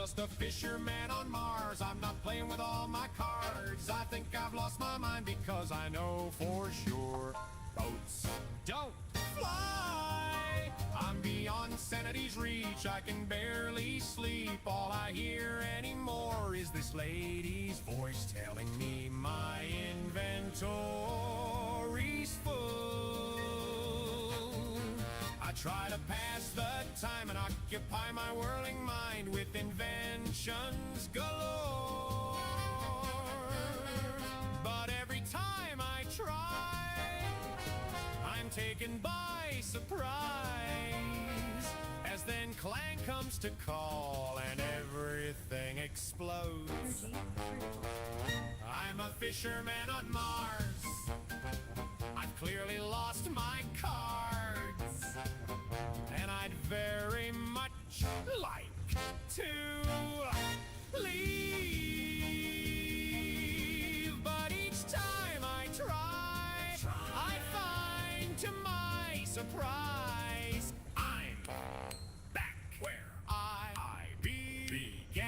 just a fisherman on Mars. I'm not playing with all my cards. I think I've lost my mind because I know for sure boats don't fly. I'm beyond sanity's reach. I can barely sleep. All I hear anymore is this lady's voice telling me my inventory's full. I try to pass the time and occupy my whirling mind with inventions galore. But every time I try, I'm taken by surprise, as then Clang comes to call and everything explodes. I'm a fisherman on Mars. I've clearly lost my cards, and I'd very much like to leave. But each time I try, I find to my surprise, I'm back where I began.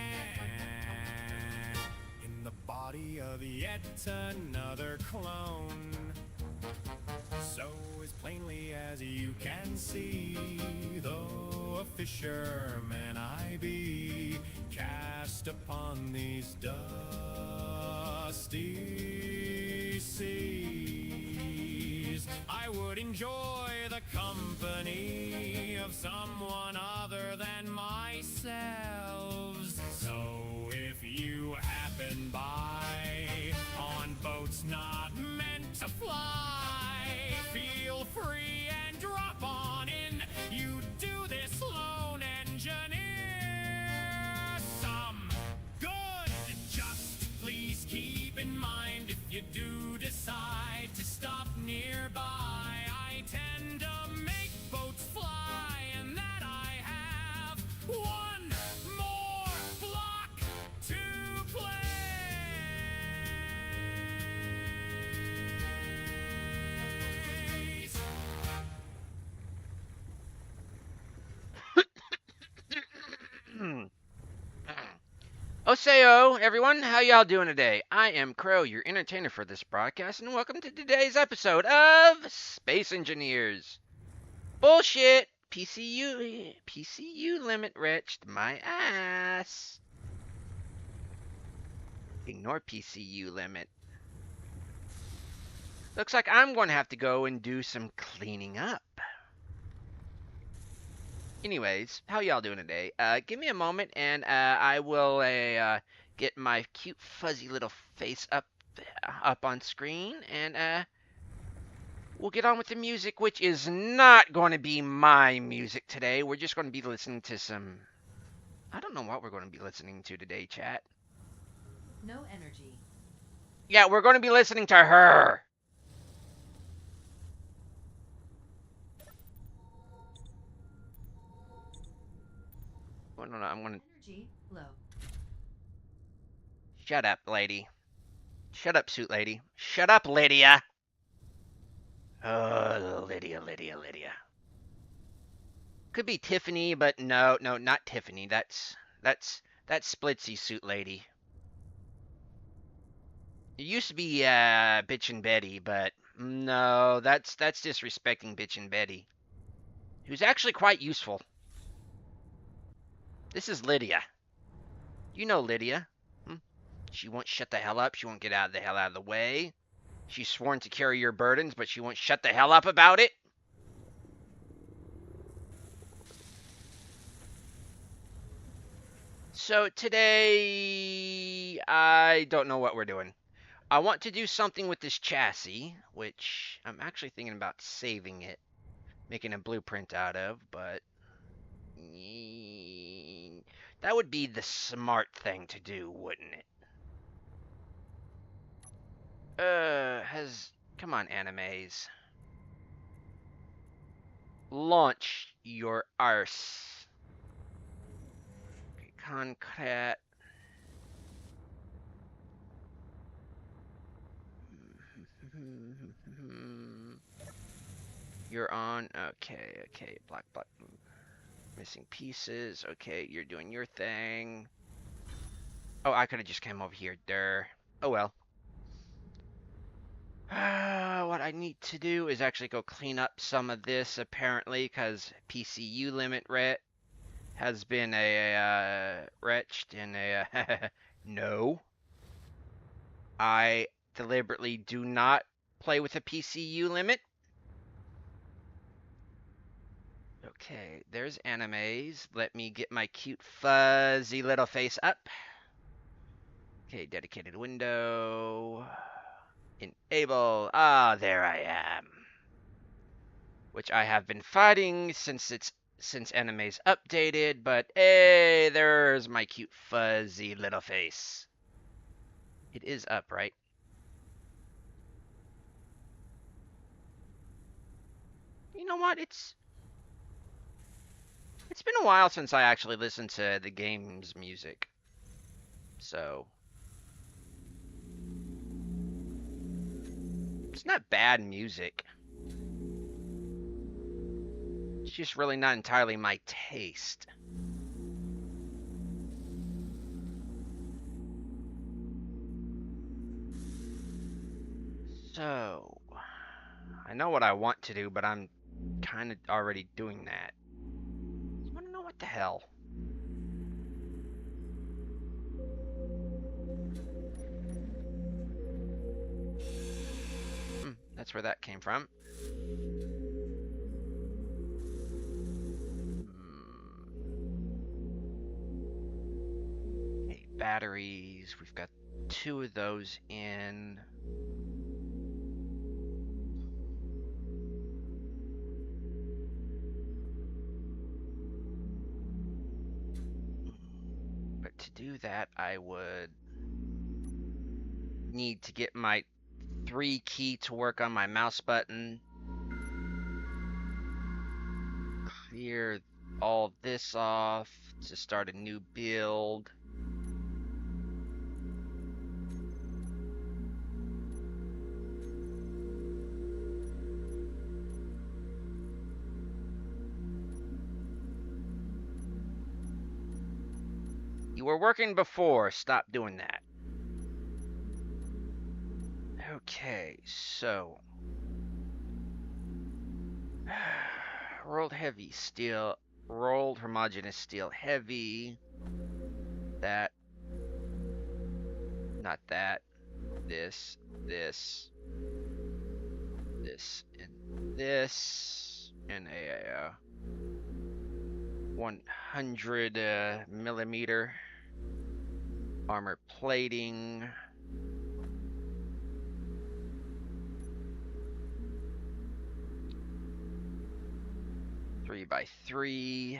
In the body of yet another clone, so as plainly as you can see, though a fisherman I be, cast upon these dusty seas, I would enjoy the company of someone other than myself. So if you happen by on boats not meant to fly, feel free and drop on in. You do this lone engineer some good. Just please keep in mind, if you do decide to stop nearby, I tend to make boats fly, and that I have one more block to play. Osayo, everyone, how y'all doing today? I am Crow, your entertainer for this broadcast, and welcome to today's episode of Space Engineers. Bullshit! PCU limit reached my ass. Ignore PCU limit. Looks like I'm going to have to go and do some cleaning up. Anyways, how y'all doing today? Give me a moment and I will get my cute fuzzy little face up on screen, and we'll get on with the music, which is not going to be my music today. We're just going to be listening to some... I don't know what we're going to be listening to today, chat. No energy. Yeah, we're going to be listening to her. Oh, no, I'm going to... Energy low. Shut up, lady. Shut up, suit lady. Shut up, Lydia. Oh, Lydia. Could be Tiffany, but no, not Tiffany. That's Splitsy, suit lady. It used to be Bitchin' Betty, but no, that's disrespecting Bitchin' Betty, who's actually quite useful. This is Lydia. You know Lydia. She won't shut the hell up. She won't get the hell out of the way. She's sworn to carry your burdens, but she won't shut the hell up about it. So today, I don't know what we're doing. I want to do something with this chassis, which I'm actually thinking about saving it, making a blueprint out of, but that would be the smart thing to do, wouldn't it? Come on, animes. Launch your arse. Okay, concrete. You're on. Okay. Black. Missing pieces. Okay, you're doing your thing. Oh, I could have just came over here. Oh well. What I need to do is actually go clean up some of this, apparently, because PCU limit has been retched in a no. I deliberately do not play with a PCU limit. Okay, there's animes. Let me get my cute fuzzy little face up. Okay, dedicated window. Enable. Ah, there I am. Which I have been fighting since anime's updated, but hey, there's my cute fuzzy little face. It is up, right? You know what? It's been a while since I actually listened to the game's music. So it's not bad music. It's just really not entirely my taste. So, I know what I want to do, but I'm kind of already doing that. I want to know what the hell. That's where that came from. Okay, batteries. We've got 2 of those in. But to do that, I would need to get my 3 key to work on my mouse button. Clear all this off to start a new build. You were working before. Stop doing that. Okay, so rolled heavy steel, rolled homogeneous steel heavy. That, not that. This, and this, and a 100 millimeter armor plating. Three by 3.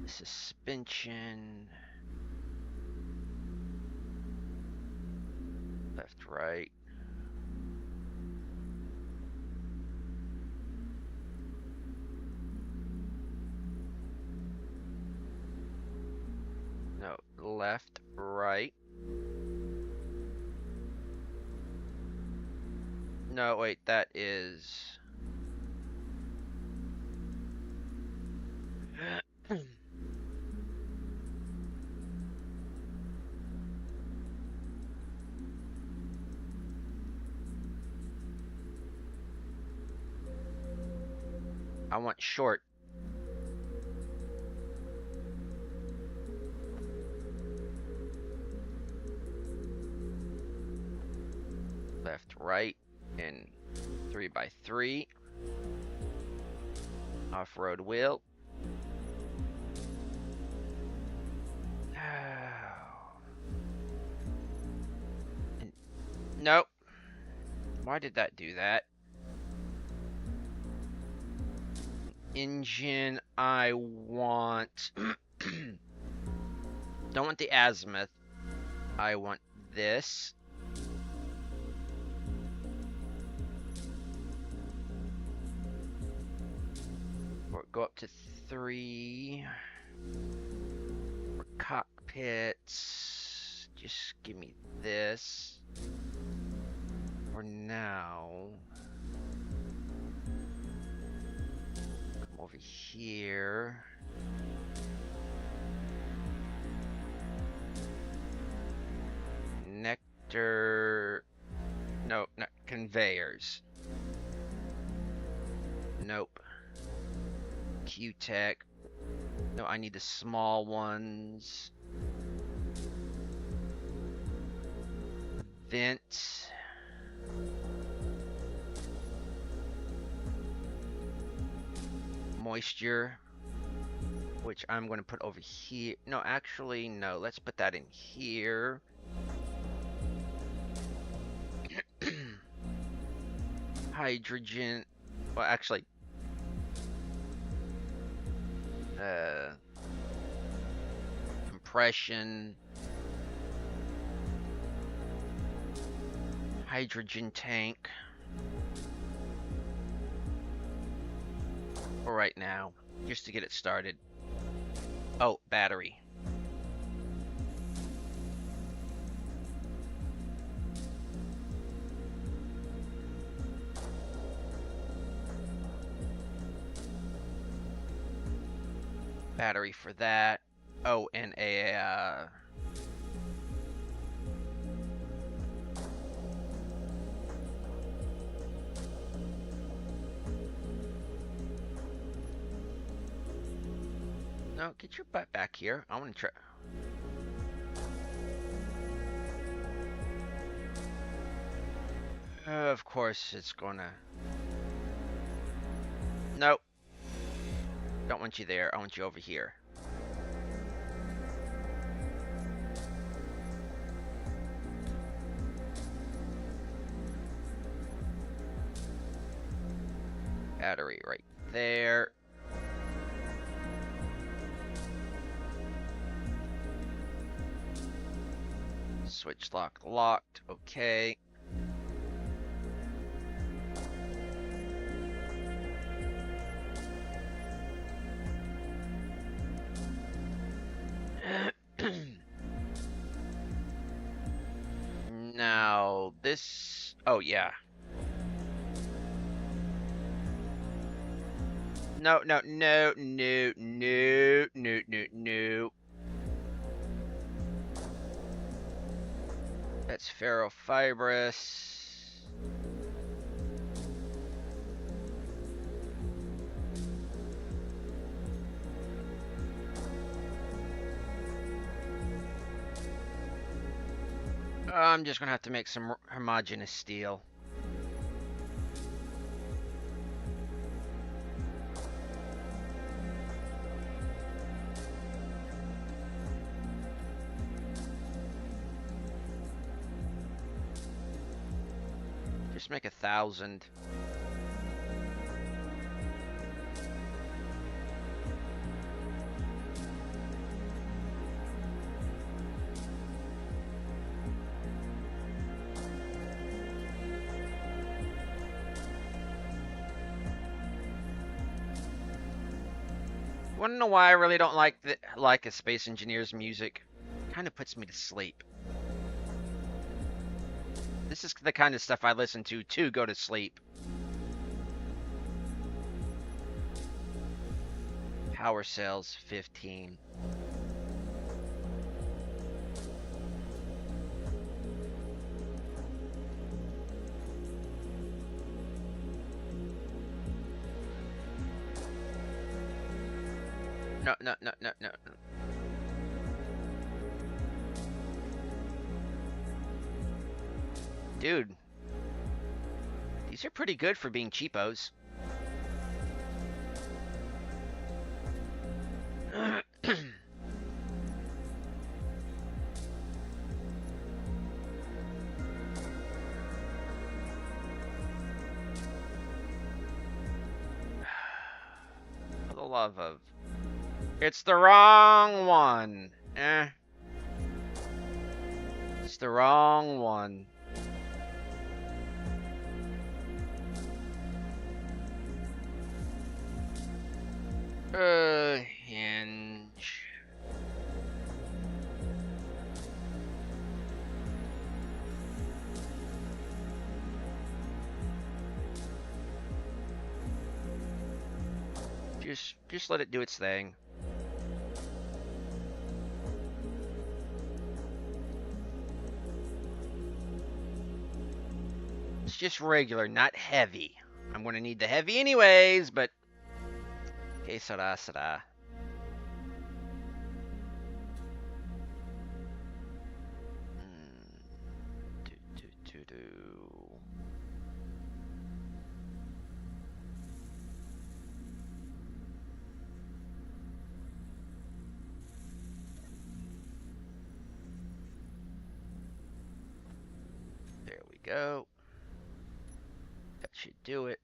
Suspension. Left, right. No, left, right. No, wait, that is... I want short. Left, right, and 3 by 3. Off-road wheel. Nope. Why did that do that? Engine, I want... Don't want the azimuth. I want this. Or go up to 3. For cockpits, just give me this. For now. Come over here. connector. No, not conveyors. Nope. Q-Tech. No, I need the small ones. Vent. Moisture, which I'm going to put over here. No, actually, no. Let's put that in here. Hydrogen. Well, actually, compression. Hydrogen tank. For right now, just to get it started. Oh, battery. Battery for that. Oh, and a no, get your butt back here. I want to try. Of course, it's gonna. Nope. Don't want you there. I want you over here. Battery right there. Switch lock locked. Okay. Now this. Oh yeah. No, no, no, no, no, no, no, no. That's ferrofibrous. I'm just gonna have to make some homogeneous steel. Just make 1,000. Wanna know why I really don't like a Space Engineer's music? Kind of puts me to sleep. This is the kind of stuff I listen to go to sleep. Power cells 15. No, no, no, no, no. Dude. These are pretty good for being cheapos. For the love of... It's the wrong one. It's the wrong one. Hinge. Just let it do its thing. It's just regular, not heavy. I'm gonna need the heavy anyways, but... Que sera, sera. Do. There we go. That should do it.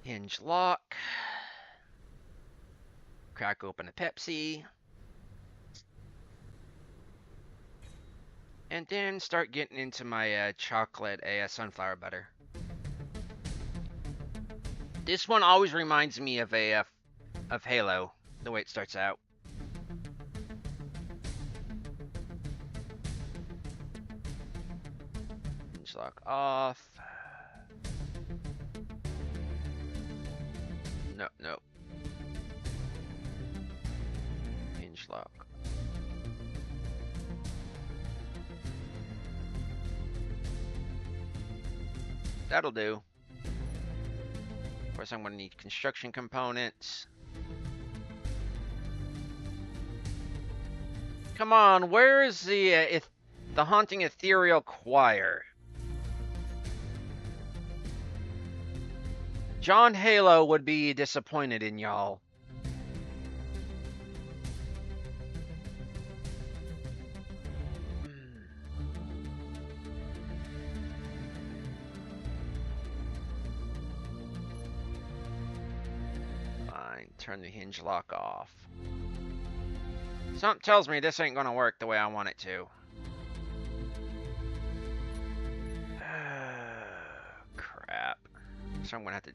Hinge lock. Crack open a Pepsi. And then start getting into my chocolate sunflower butter. This one always reminds me of Halo, the way it starts out. Hinge lock off. No. Hinge lock. That'll do. Of course, I'm going to need construction components. Come on, where is the haunting ethereal choir? John Halo would be disappointed in y'all. Fine, turn the hinge lock off. Something tells me this ain't gonna work the way I want it to. Crap. So I'm gonna have to...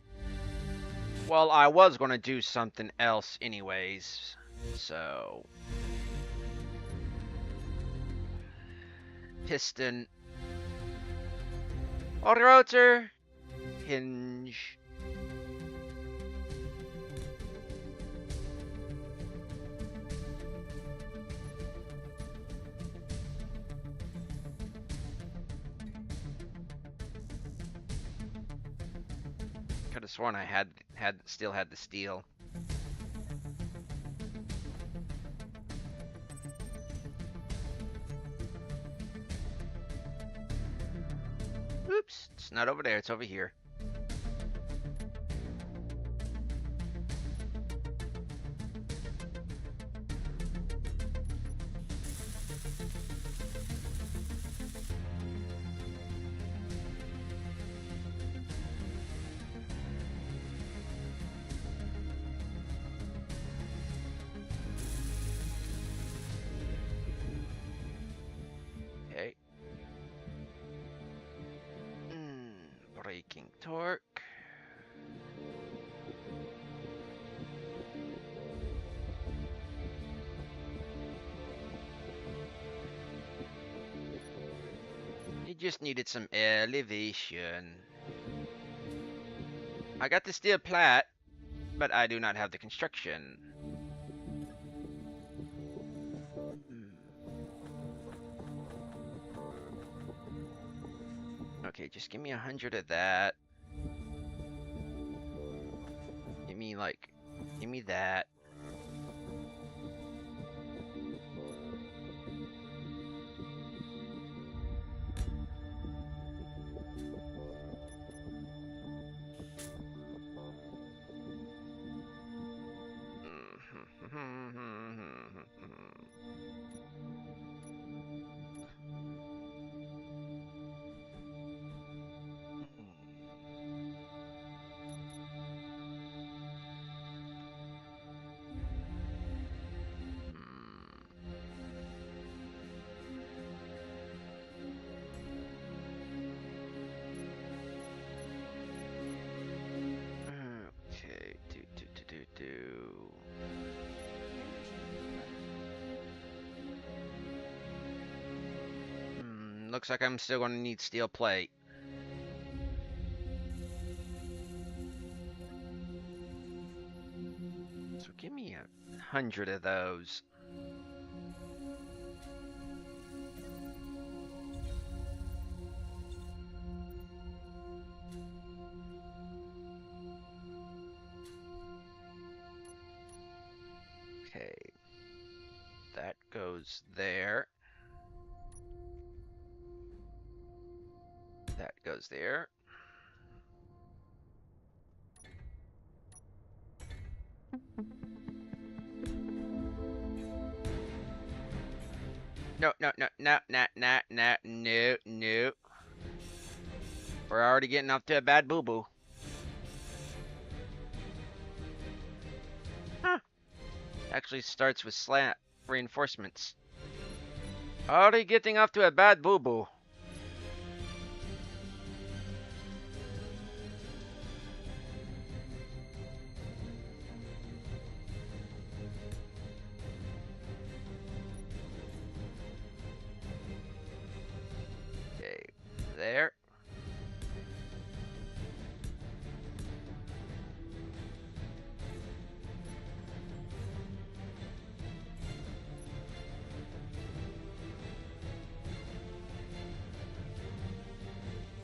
Well, I was gonna do something else anyways, so... Piston. Auto rotor. Hinge. Could have sworn I still had the steel. Oops, it's not over there, it's over here. Okay. Braking torque. You just needed some elevation. I got the steel plat, but I do not have the construction. Okay, just give me 100 of that. Give me that. Looks like I'm still going to need steel plate. 100 of those. Okay. That goes there. That goes there. No, no, no, no, no, no, no, no, no. We're already getting off to a bad boo-boo. Huh. Actually starts with slant reinforcements. Already getting off to a bad boo-boo. Okay, there.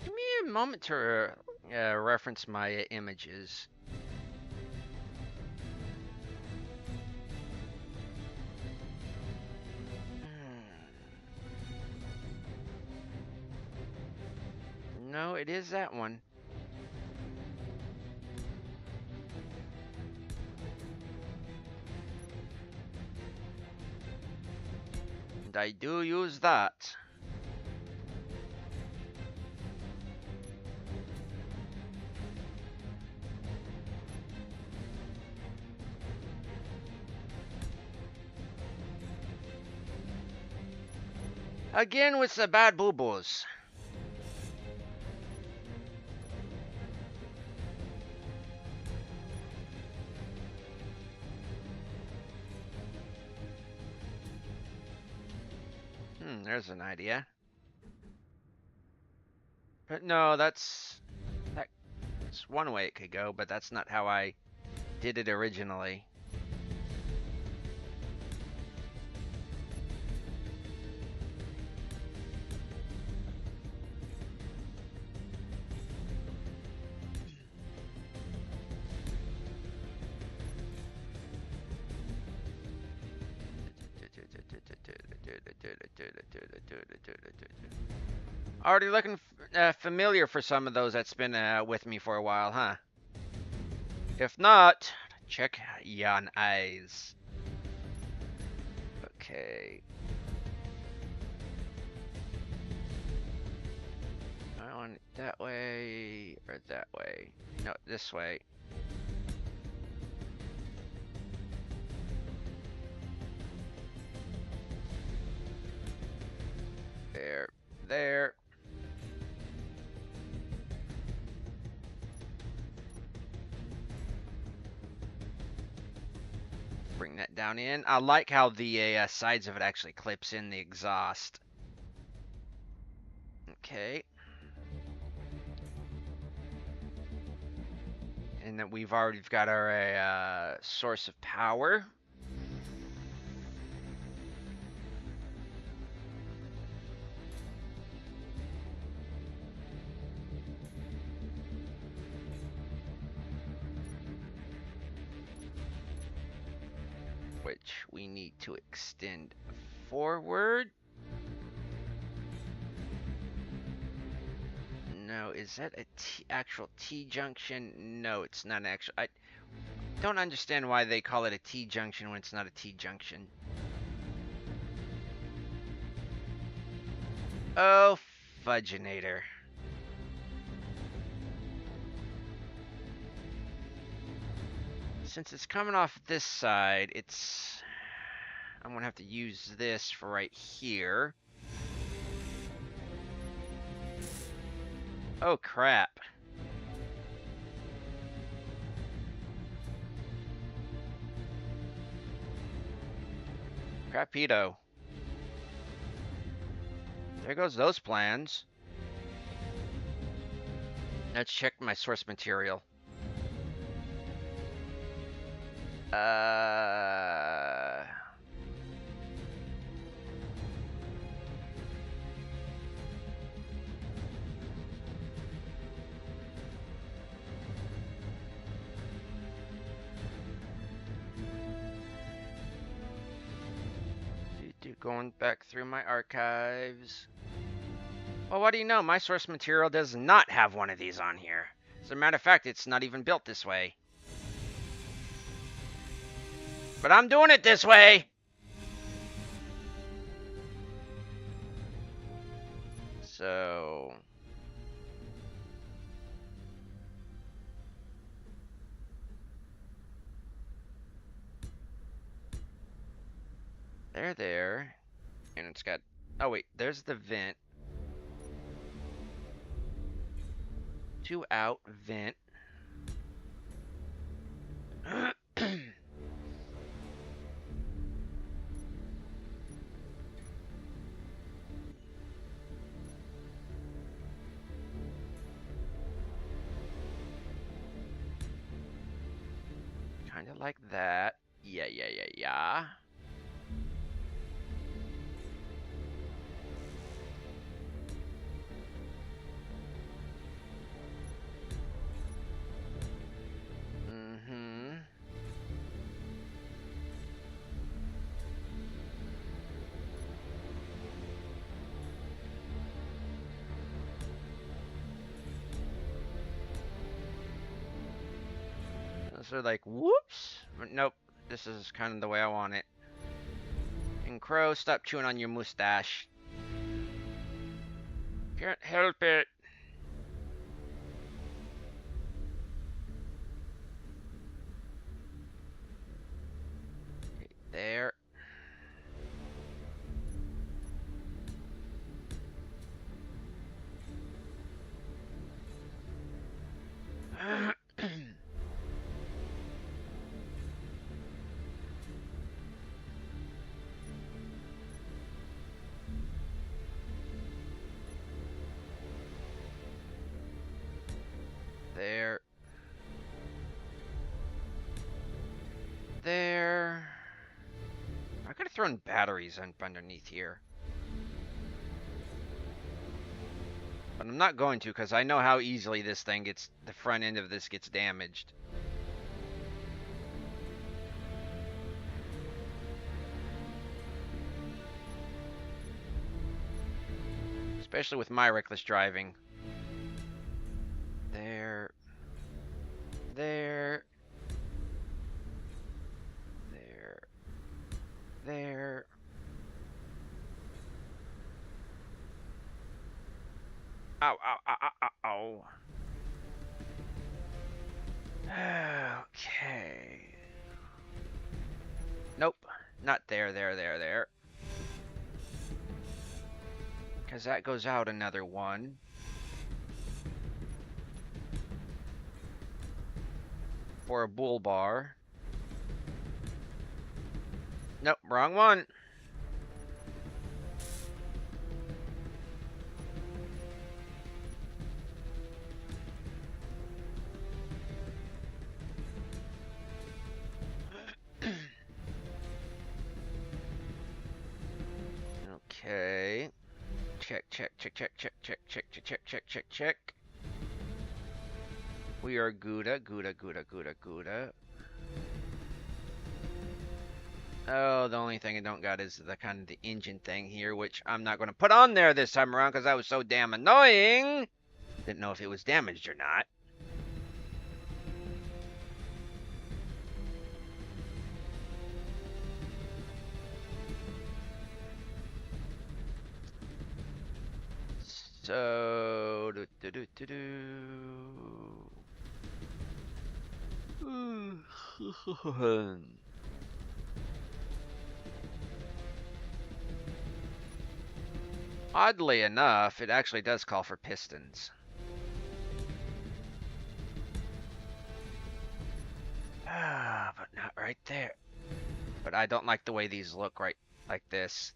Give me a moment to reference my images. No, it is that one. And I do use that. Again with the bad boo-boos. There's an idea. But no, that's one way it could go, but that's not how I did it originally. Already looking familiar for some of those that's been with me for a while, huh? If not, check yon eyes. Okay. I want it that way or that way. No, this way. There, there. Bring that down in. I like how the sides of it actually clips in the exhaust. Okay. And then we've already got our source of power. Which we need to extend forward. No, is that a actual T-junction? No, it's not an actual. I don't understand why they call it a T-junction when it's not a T-junction. Oh, fudginator. Since it's coming off this side, I'm gonna have to use this for right here. Oh, crap. Crapito. There goes those plans. Let's check my source material. Going back through my archives. Well, what do you know? My source material does not have one of these on here. As a matter of fact, it's not even built this way. But I'm doing it this way! So... there. And it's got... Oh, wait. There's the vent. 2 out, vent. Kind of like that. Yeah. Mm-hmm. So like, whoops. But nope, this is kind of the way I want it. And Crow, stop chewing on your mustache. Can't help it. There. There. There. I could have thrown batteries underneath here. But I'm not going to because I know how easily this thing gets, the front end of this gets damaged. Especially with my reckless driving. There. There. There. There. Ow, ow, ow, ow, ow, ow. Okay. Nope. Not there. Because that goes out another one. For a bull bar. Nope, wrong one. Okay. Check. We are Gouda. Oh, the only thing I don't got is the kind of the engine thing here, which I'm not going to put on there this time around because that was so damn annoying. Didn't know if it was damaged or not. So, oddly enough, it actually does call for pistons. But not right there. But I don't like the way these look right like this.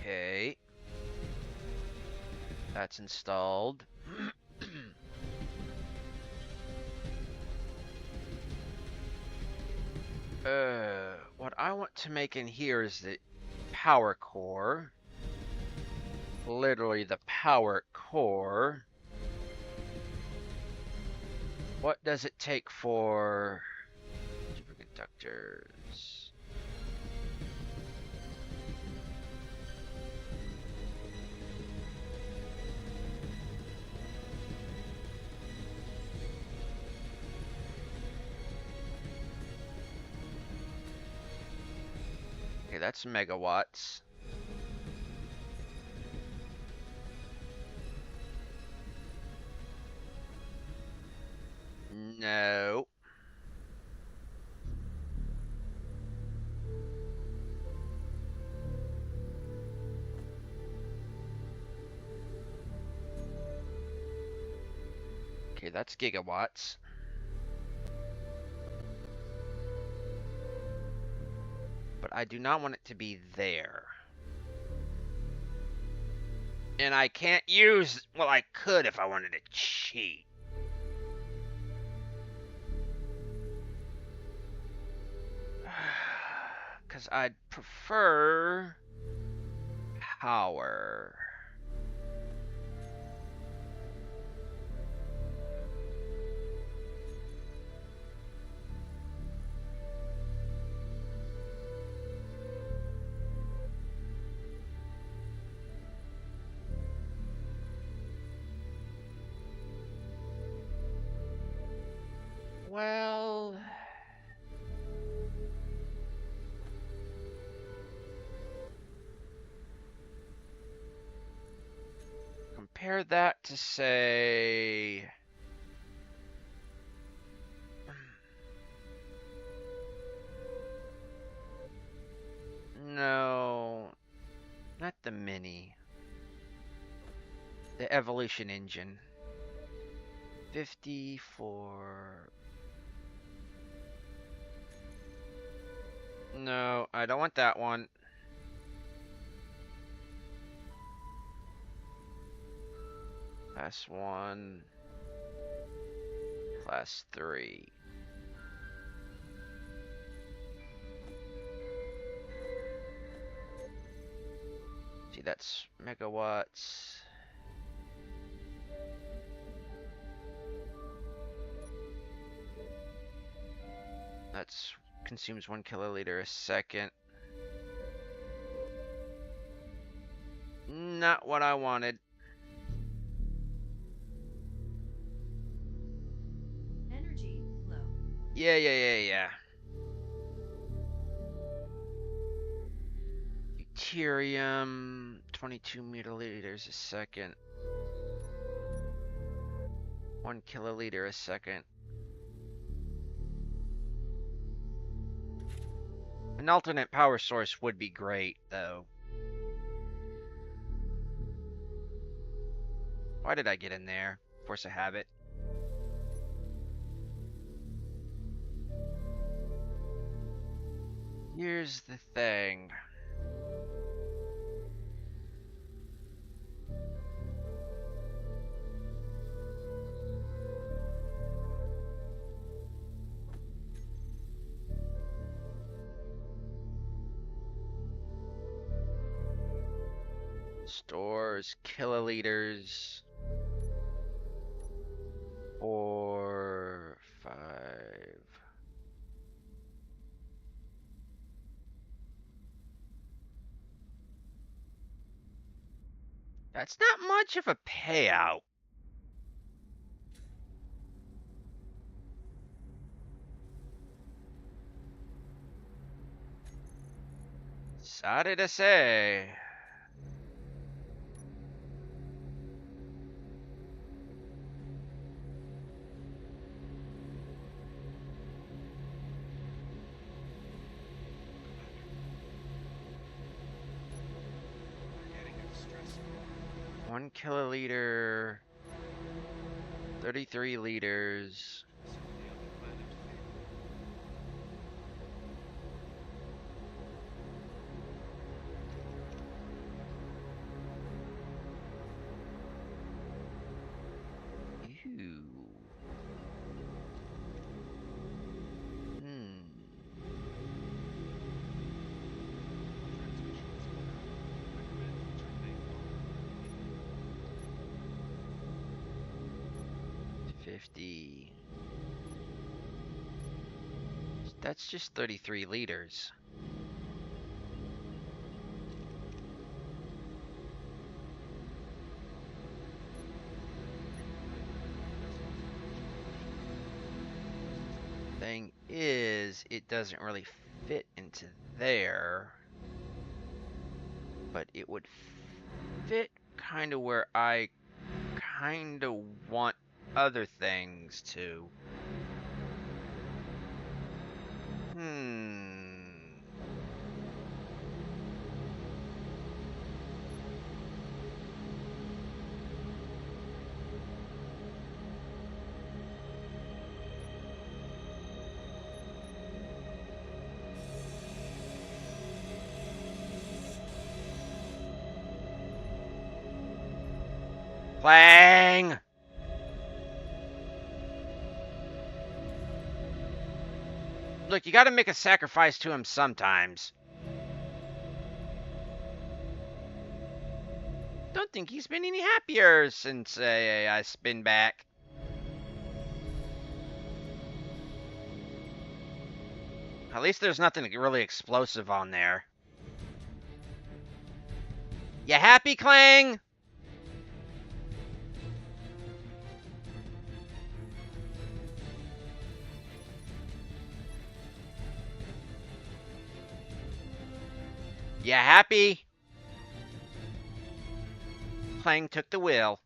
Okay. That's installed. What I want to make in here is the power core. Literally the power core. What does it take for superconductors? Okay, that's megawatts. No. Okay, that's gigawatts. But I do not want it to be there. And I can't use... Well, I could if I wanted to cheat. Because I'd prefer... power. Well... compare that to, say... No... not the Mini. The Evolution Engine. 54... No, I don't want that one. Class 1. Class 3. See, that's megawatts. That's consumes 1 kiloliter a second. Not what I wanted. Energy low. Yeah. Deuterium, 22 milliliters a second. 1 kiloliter a second. An alternate power source would be great, though. Why did I get in there? Force of habit. Here's the thing. Stores kiloliters. 4, 5. That's not much of a payout. Sorry to say. One kiloliter, 33 liters. 50. That's just 33 liters. Thing is, it doesn't really fit into there, but it would fit kind of where I kind of want other things to. Clang! Look, you gotta make a sacrifice to him sometimes. Don't think he's been any happier since I spin back. At least there's nothing really explosive on there. You happy, Clang? You happy? Clang took the wheel.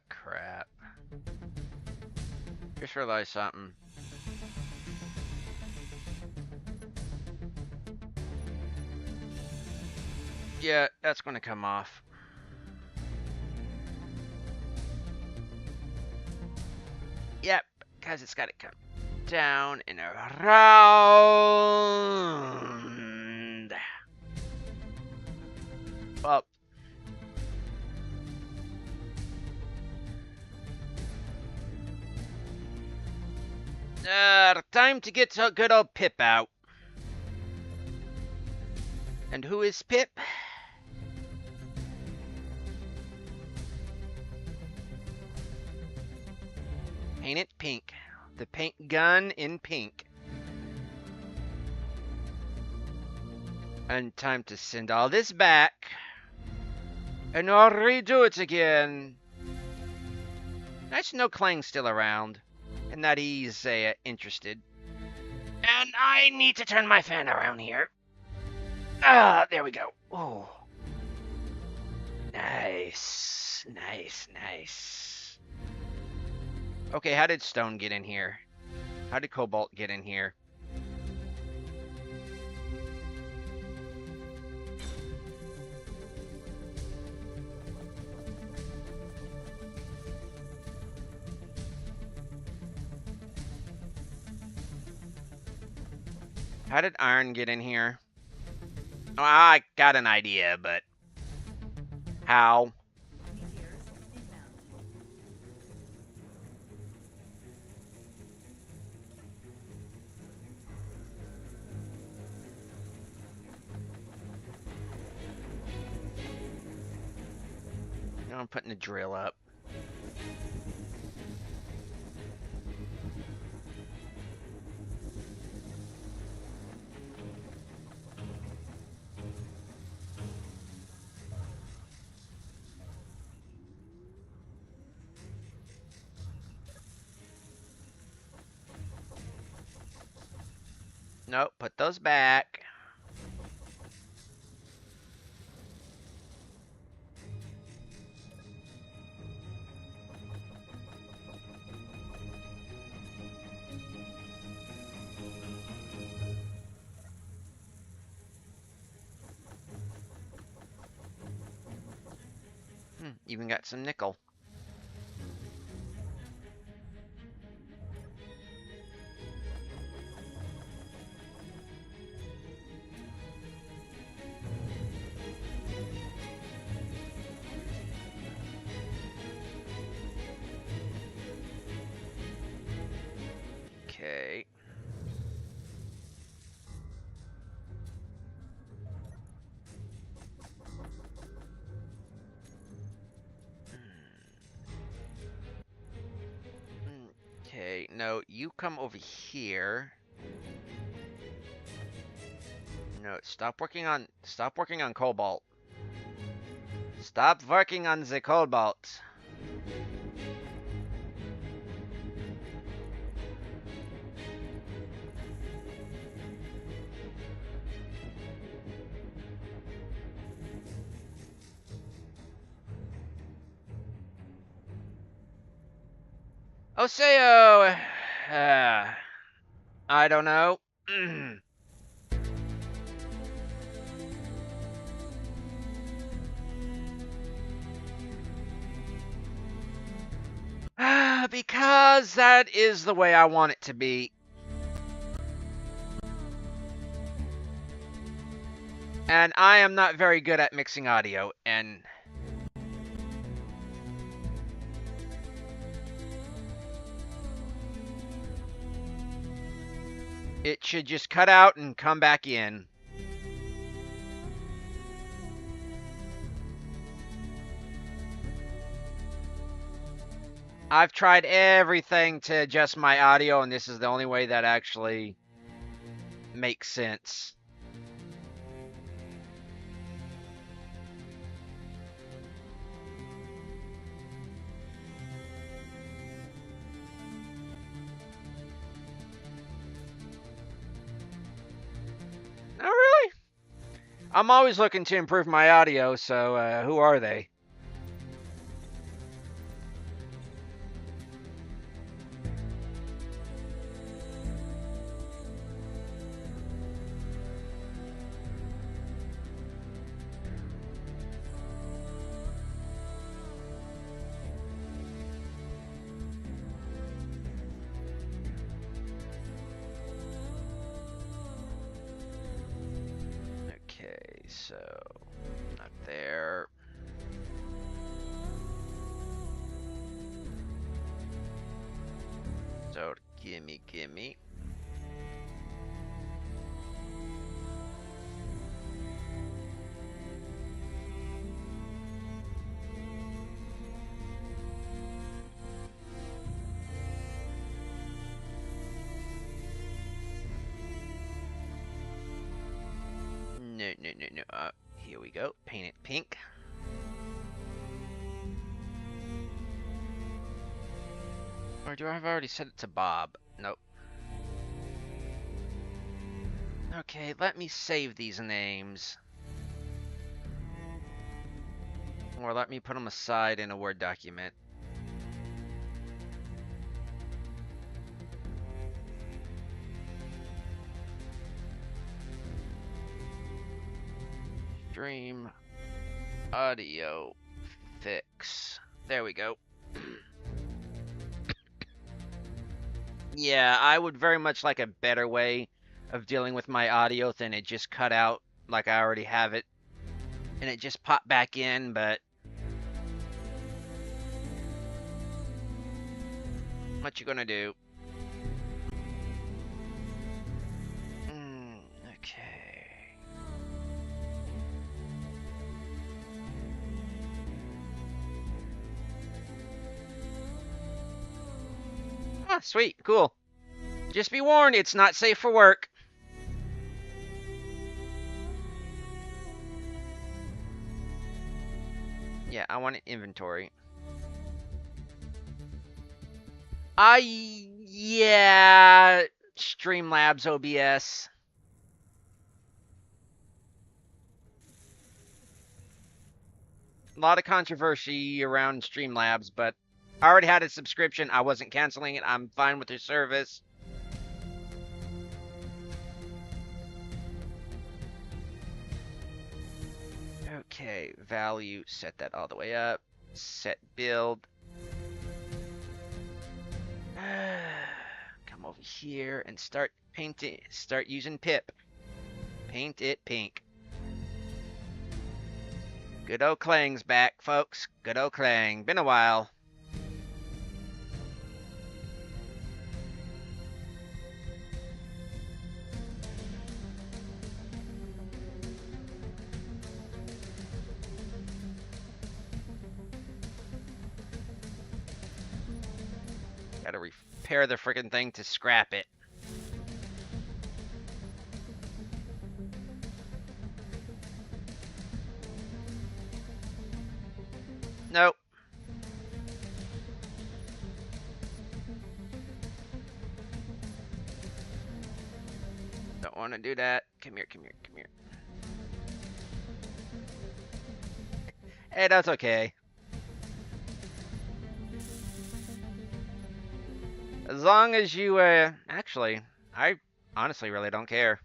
Crap. Just realized something. Yeah, that's gonna come off. Yep, because it's gotta come down and around. Up. Time to get good old Pip out. And who is Pip? Paint it pink. The paint gun in pink. And time to send all this back. And I'll redo it again. Nice to know Clang's still around. And that he's interested. And I need to turn my fan around here. There we go. Oh. Nice. Nice, nice. Okay, how did Stone get in here? How did Cobalt get in here? How did Iron get in here? Oh, I got an idea, but how? Meteors inbound. Now I'm putting the drill up. Nope, put those back. Even got some nickel. Okay. Okay, no, you come over here. No, stop working on cobalt. Stop working on the cobalt. Oseo! I don't know. Because that is the way I want it to be. And I am not very good at mixing audio, and it should just cut out and come back in. I've tried everything to adjust my audio, and this is the only way that actually makes sense. Oh, really? I'm always looking to improve my audio, so who are they? Okay, so not there. So gimme. No. Here we go. Paint it pink. Or do I have already set it to Bob? Nope. Okay, let me save these names. Or let me put them aside in a Word document. Stream audio fix. There we go. Yeah, I would very much like a better way of dealing with my audio than it just cut out like I already have it. And it just popped back in, but what you gonna do? Okay. Ah, sweet, cool. Just be warned, it's not safe for work. Yeah, I want an inventory. Yeah, Streamlabs OBS. A lot of controversy around Streamlabs, but I already had a subscription. I wasn't canceling it. I'm fine with their service. Okay, value, set that all the way up. Set build. Come over here and start painting. Start using Pip. Paint it pink. Good old Clang's back, folks. Good old Clang. Been a while. Gotta repair the freaking thing to scrap it. Nope. Don't want to do that. Come here, come here, come here. Hey, that's okay. As long as you, actually, I honestly really don't care.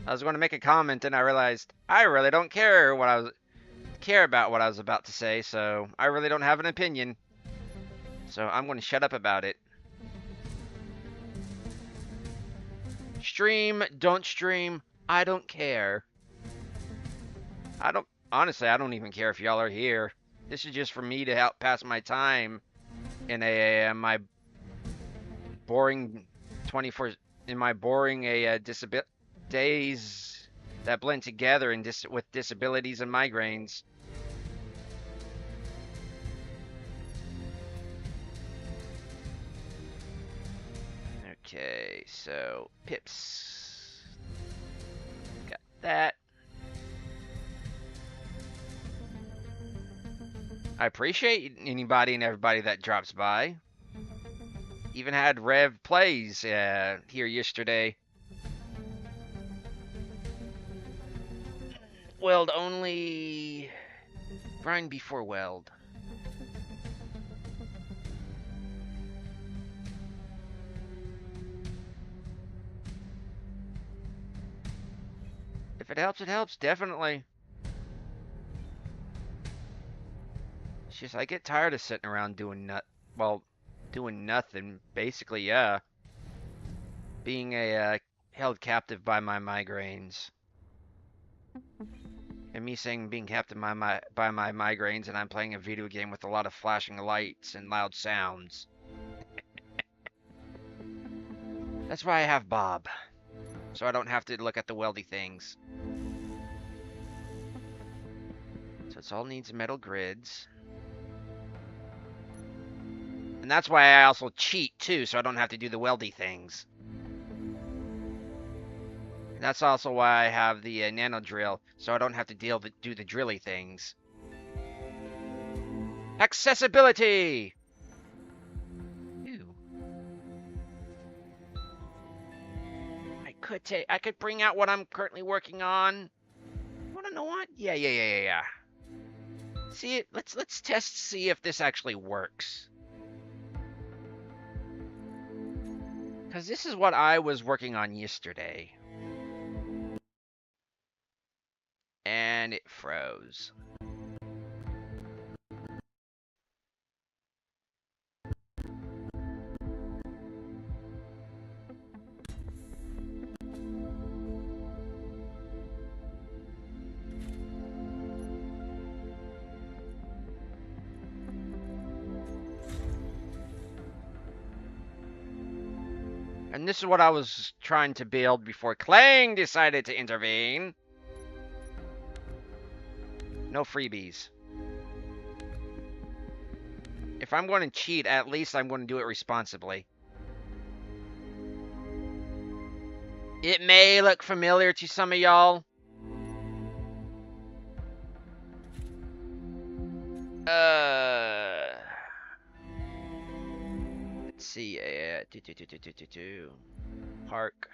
I was going to make a comment and I realized I really don't care about what I was about to say, so I really don't have an opinion. So I'm going to shut up about it. Stream, don't stream, I don't care. Honestly, I don't even care if y'all are here. This is just for me to help pass my time in my boring 24 in my boring days that blend together and with disabilities and migraines. Okay, so Pips. Got that. I appreciate anybody and everybody that drops by. Even had Rev Plays here yesterday. Weld only. Grind before weld. If it helps, it helps, definitely. It's just I get tired of sitting around doing nothing, basically, yeah. Being held captive by my migraines. And me saying being captive by my migraines, and I'm playing a video game with a lot of flashing lights and loud sounds. That's why I have Bob. So I don't have to look at the weldy things. So it all needs metal grids. And that's why I also cheat too, so I don't have to do the weldy things. And that's also why I have the nano drill, so I don't have to do the drilly things. Accessibility! Ew. I could bring out what I'm currently working on. Wanna know what? Yeah. See, let's test to see if this actually works. Because this is what I was working on yesterday. And it froze. And this is what I was trying to build before Clang decided to intervene. No freebies. If I'm going to cheat, at least I'm going to do it responsibly. It may look familiar to some of y'all. Let's see. Park.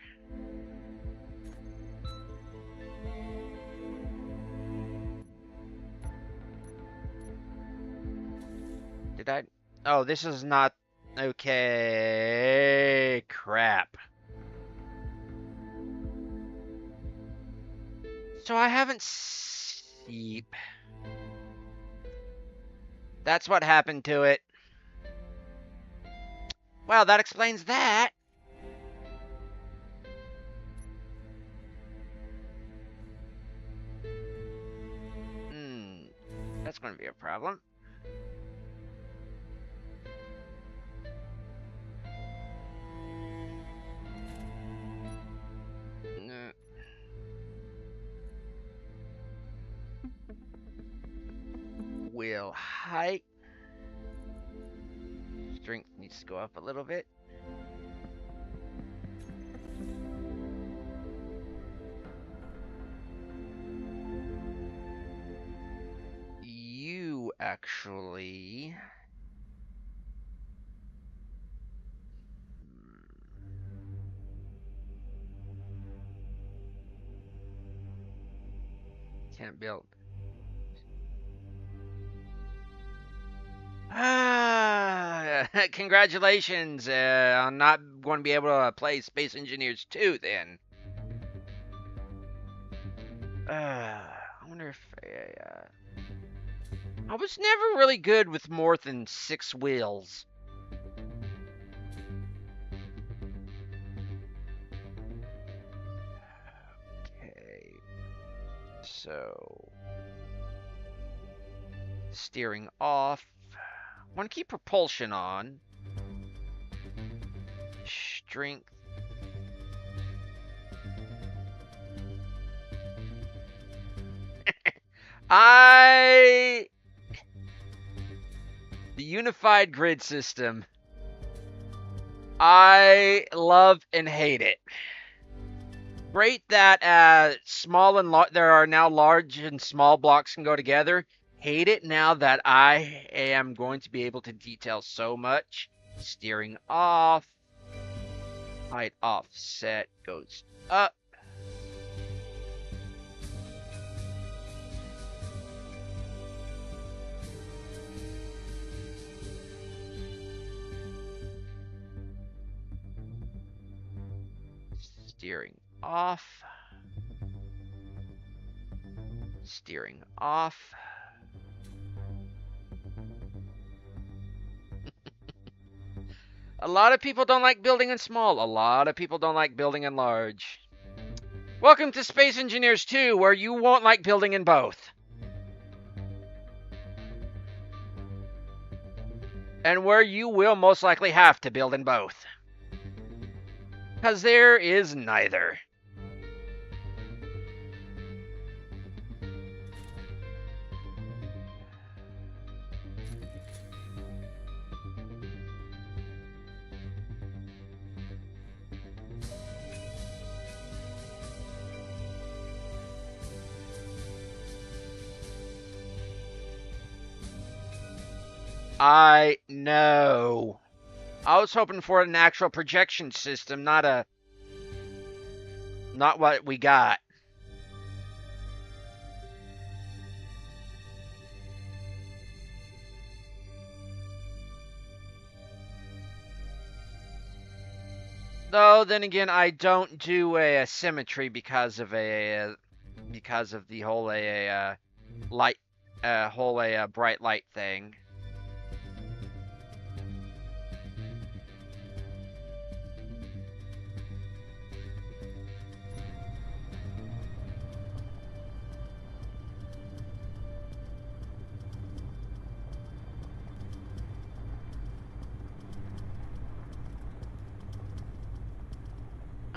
Did I? Oh, this is not. Okay. Crap. So I haven't. Seep. That's what happened to it. Well, that explains that. That's going to be a problem. Will height. Strength needs to go up a little bit. You actually... Can't build. Congratulations on not going to be able to play Space Engineers 2 then. I wonder if I was never really good with more than 6 wheels. Okay. So steering off. I want to keep propulsion on. Strength. The unified grid system. I love and hate it. Great that small and there are now large and small blocks can go together. Hate it now that I am going to be able to detail so much. Steering off. Height offset goes up. Steering off. Steering off. A lot of people don't like building in small. A lot of people don't like building in large. Welcome to Space Engineers 2, where you won't like building in both. And where you will most likely have to build in both. Because there is neither. I know. I was hoping for an actual projection system, not what we got. Though then again, I don't do a symmetry because of the whole light bright light thing.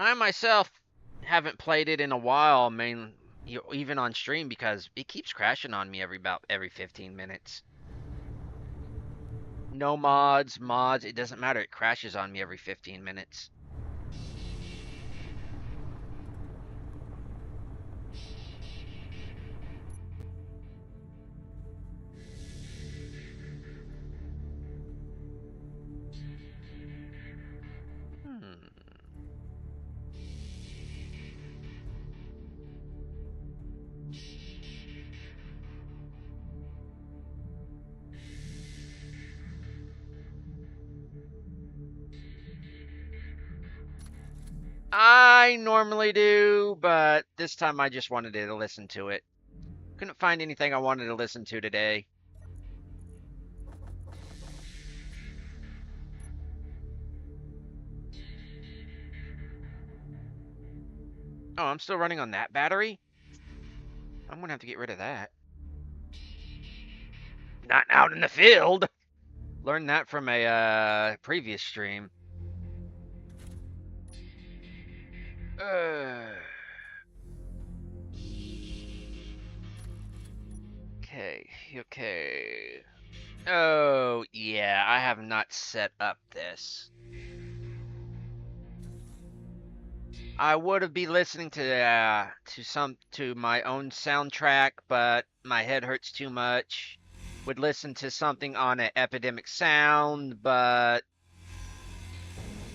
I myself haven't played it in a while, even on stream, because it keeps crashing on me every 15 minutes. No mods, it doesn't matter. It crashes on me every 15 minutes. I normally do, but this time I just wanted to listen to it. Couldn't find anything I wanted to listen to today. Oh, I'm still running on that battery? I'm gonna have to get rid of that. Not out in the field! Learned that from a previous stream. Okay, okay. Oh, yeah, I have not set up this. I would be listening to my own soundtrack, but my head hurts too much. Would listen to something on an Epidemic Sound, but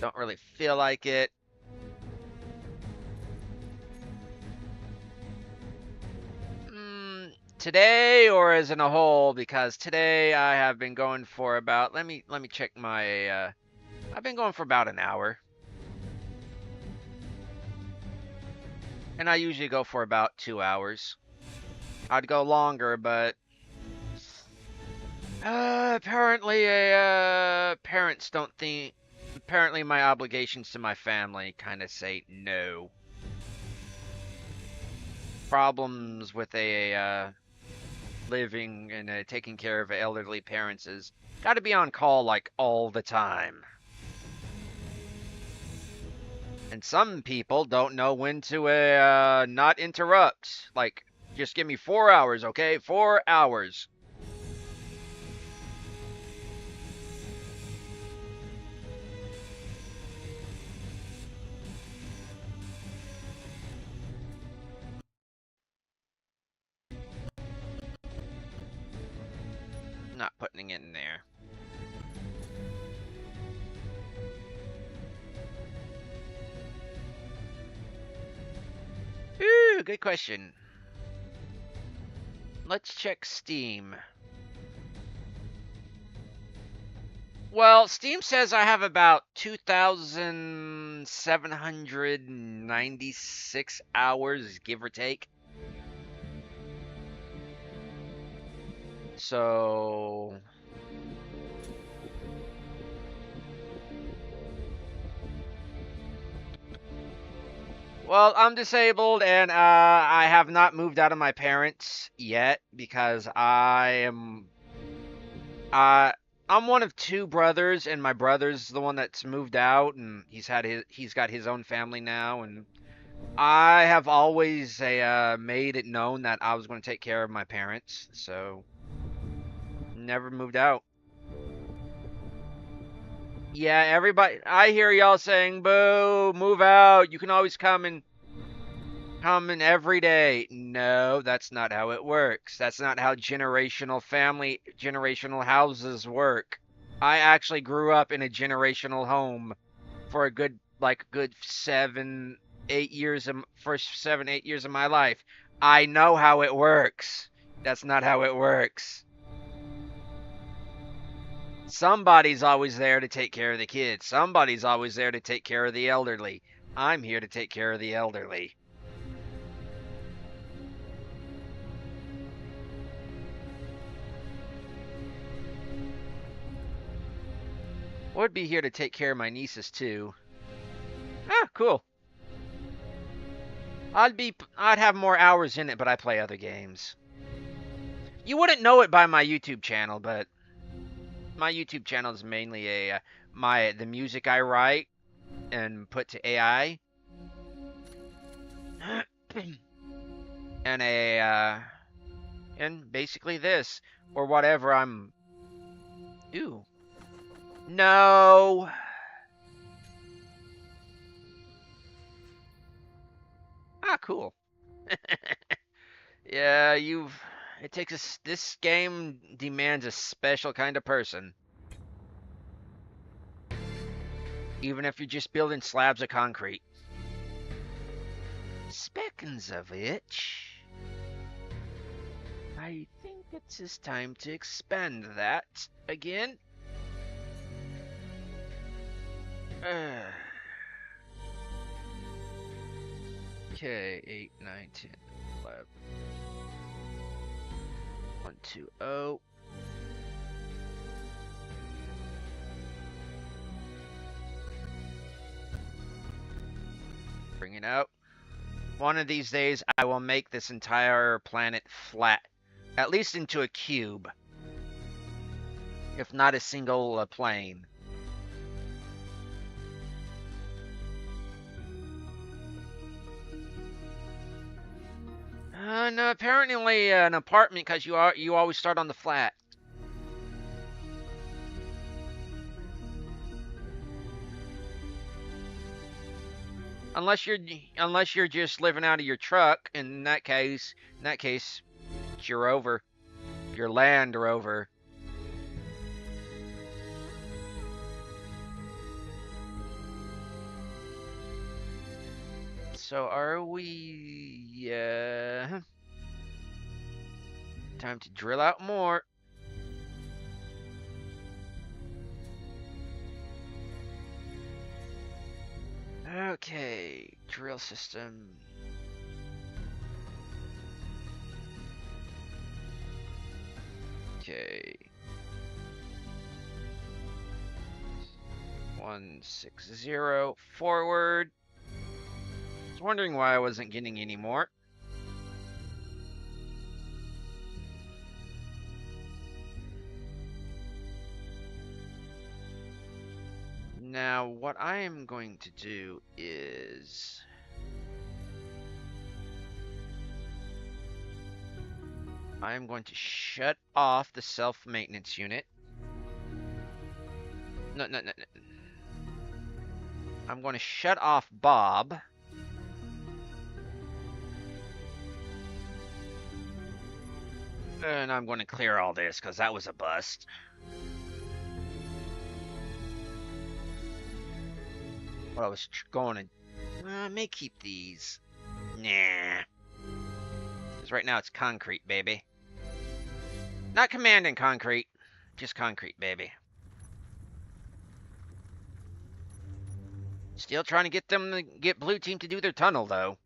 don't really feel like it. Today or as in a whole, because today I have been going for about, let me check my I've been going for about an hour. And I usually go for about 2 hours. I'd go longer, but apparently parents don't think, apparently my obligations to my family kind of say no. Problems with living and taking care of elderly parents is got to be on call like all the time. And some people don't know when to not interrupt. Like, just give me 4 hours, okay? 4 hours. Not putting it in there. Ooh, good question. Let's check Steam. Well, Steam says I have about 2,796 hours, give or take. So... Well, I'm disabled and I have not moved out of my parents yet because I'm one of two brothers, and my brother's the one that's moved out, and he's got his own family now, and I have always made it known that I was going to take care of my parents, so never moved out. Yeah, everybody, I hear y'all saying, "Boo, move out. You can always come in every day." No, that's not how it works. That's not how generational houses work. I actually grew up in a generational home for a good 7, 8 years of first 7, 8 years of my life. I know how it works. That's not how it works. Somebody's always there to take care of the kids. Somebody's always there to take care of the elderly. I'm here to take care of the elderly. Would be here to take care of my nieces too. Ah, cool. I'd have more hours in it, but I play other games. You wouldn't know it by my YouTube channel, but my YouTube channel is mainly the music I write and put to AI, and and basically this or whatever I'm. Ooh, no. Ah, cool. Yeah, It takes this game demands a special kind of person. Even if you're just building slabs of concrete. Speaking of which, I think it's just time to expand that again. Okay, 8, 9, 10, 11. 1, 2, 0. Bring it out. One of these days, I will make this entire planet flat, at least into a cube, if not a single plane. No, apparently an apartment because you always start on the flat. Unless you're just living out of your truck. In that case, you're over. Your Land Rover. So are we? Time to drill out more. Okay, drill system. Okay. 160 forward. I was wondering why I wasn't getting any more. Now, what I am going to do is I am going to shut off the self-maintenance unit. No. I'm going to shut off Bob. And I'm going to clear all this because that was a bust. Well, I was going to... I may keep these. Nah. Because right now it's concrete, baby. Not command and concrete. Just concrete, baby. Still trying to get them to get Blue Team to do their tunnel, though.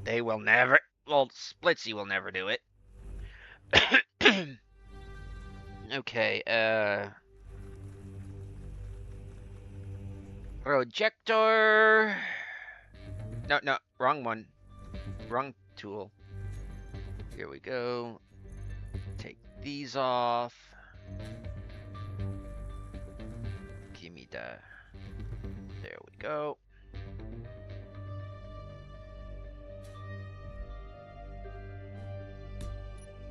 They will never... Well, Splitsy will never do it. Okay, projector. No, wrong one. Wrong tool. Here we go. Take these off. Give me the... There we go.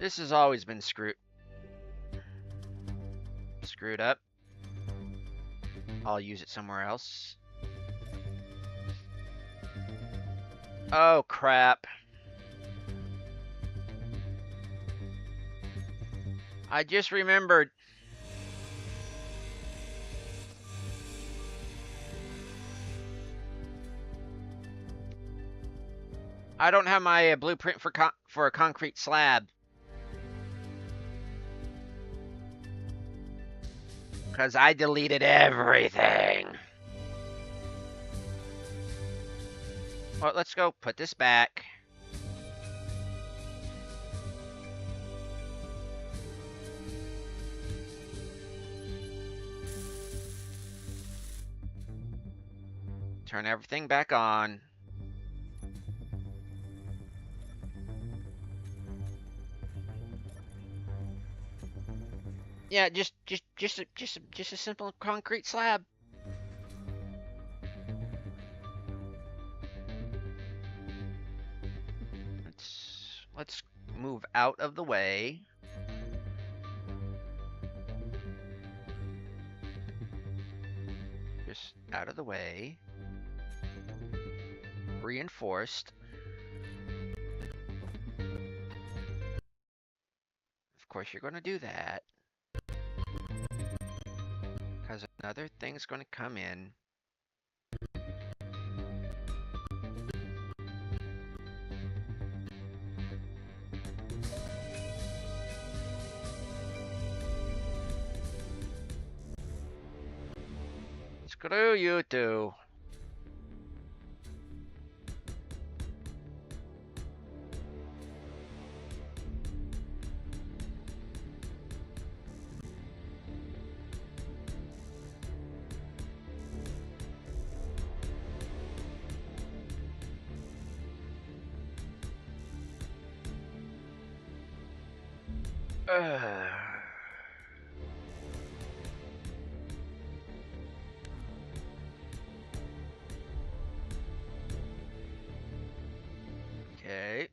This has always been screwed up. I'll use it somewhere else. Oh, crap. I just remembered. I don't have my blueprint for a concrete slab. Because I deleted everything. Well, let's go put this back. Turn everything back on. Yeah, just a simple concrete slab. Let's move out of the way. Just out of the way. Reinforced. Of course you're going to do that. Because another thing's going to come in. Screw you two. Uh, okay.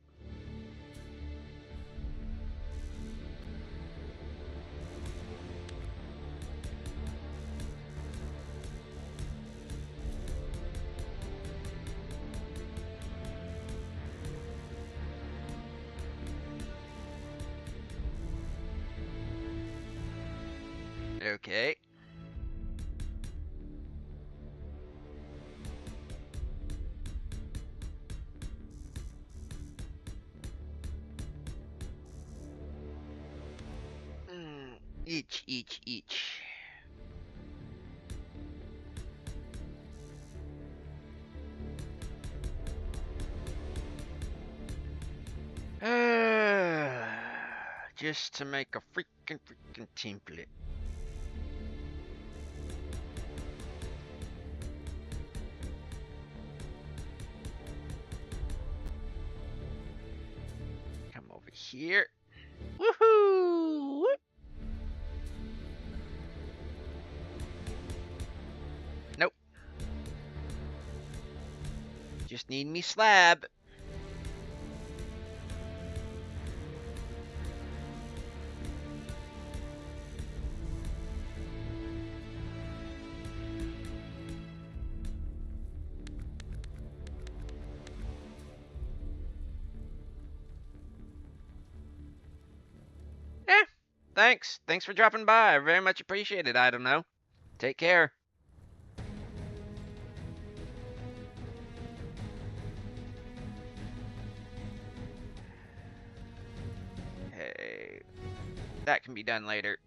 Okay. Each. Just to make a freaking template. Come over here. Woohoo! Nope. Just need me slab. Eh, thanks. Thanks for dropping by. I very much appreciate it. I don't know. Take care. Hey, that can be done later.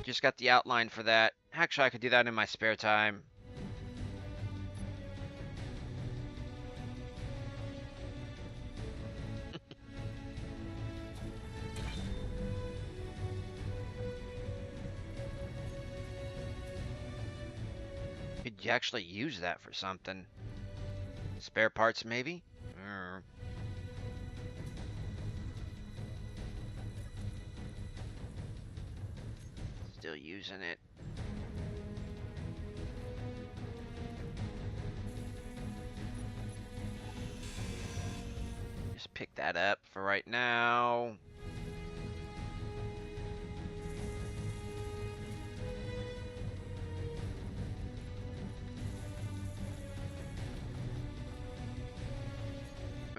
Just got the outline for that. Actually, I could do that in my spare time. Could you actually use that for something? Spare parts, maybe? Still using it. Just pick that up for right now.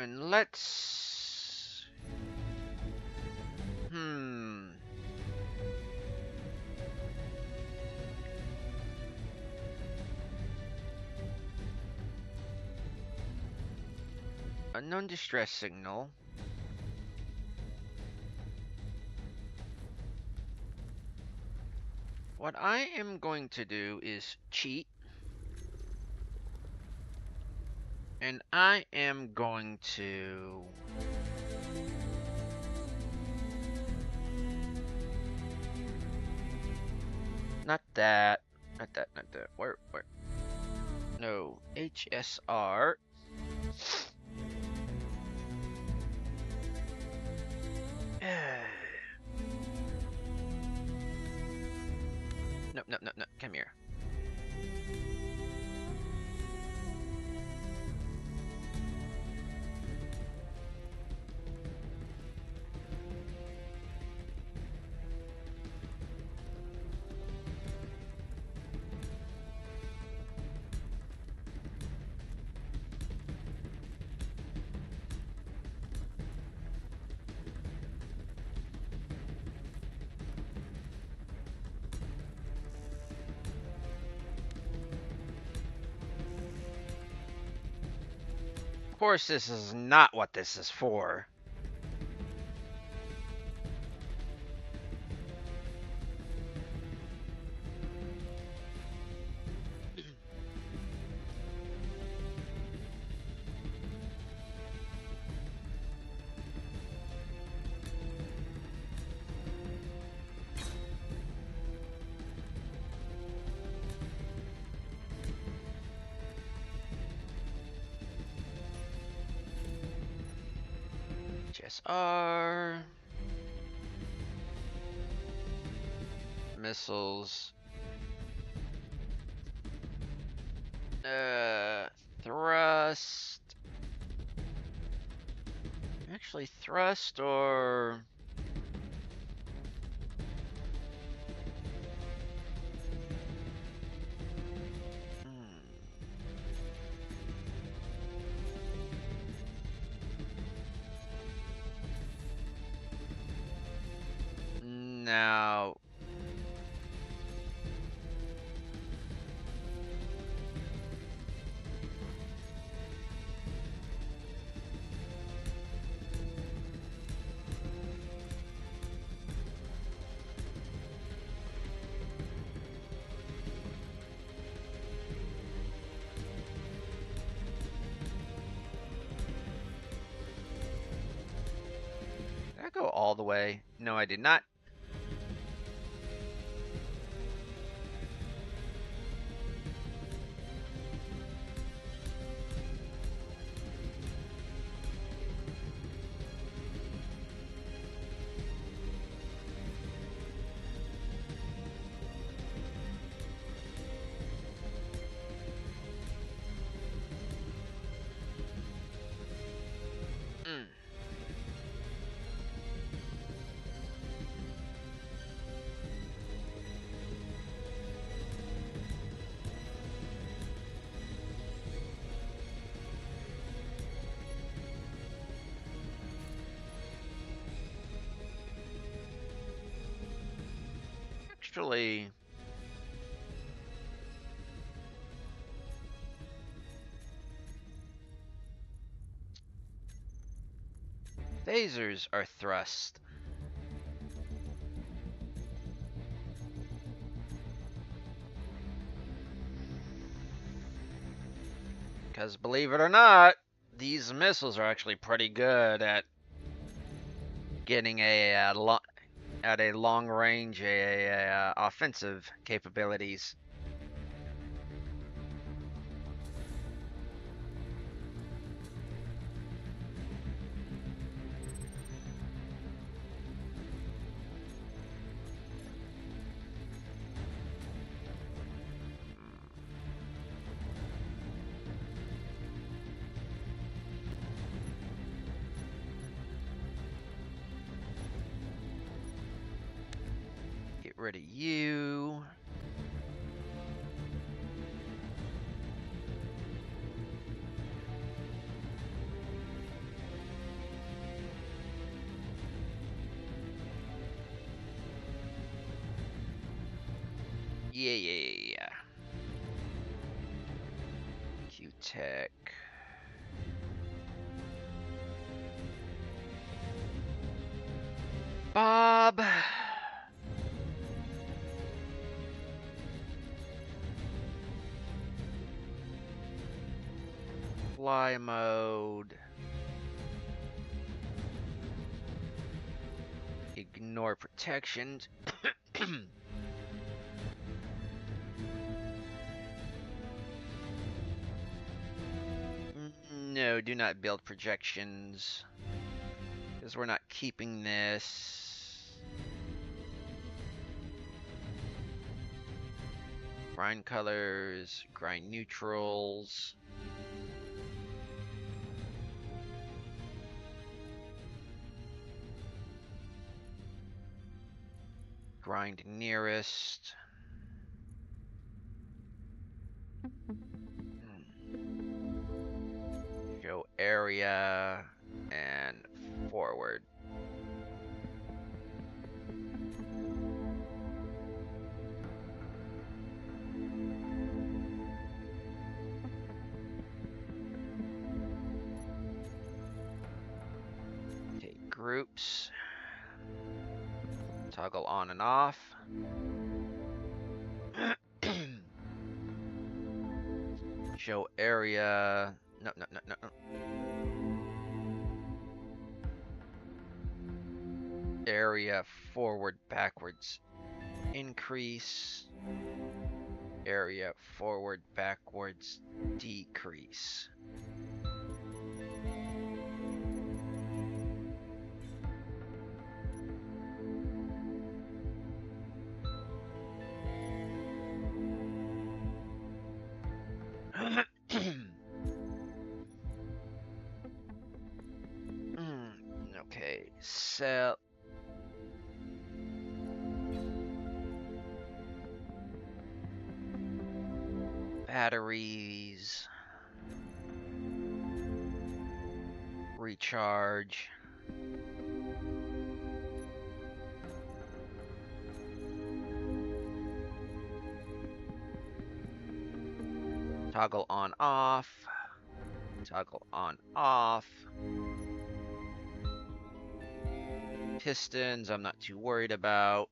And let's... Unknown distress signal. What I am going to do is cheat. And I am going to... Not that. Not that. Where? No. HSR. No. Come here. Of course, this is not what this is for. ISR. Missiles. Thrust. Actually, thrust or... Now... Did I go all the way? No, I did not. Mm. Actually... Phasers are thrust. Because believe it or not, these missiles are actually pretty good at getting at a long range offensive capabilities. Get rid of you. Yeah. Q-Tech. Bob. Fly mode. Ignore protections. No, do not build projections. Because we're not keeping this. Grind colors, grind neutrals. Grind nearest. Show area and forward. Take groups. Toggle on and off. Show area. No. Area forward, backwards. Increase. Area forward, backwards. Decrease. cell. Batteries. Recharge. Toggle on off. Toggle on off. Pistons, I'm not too worried about.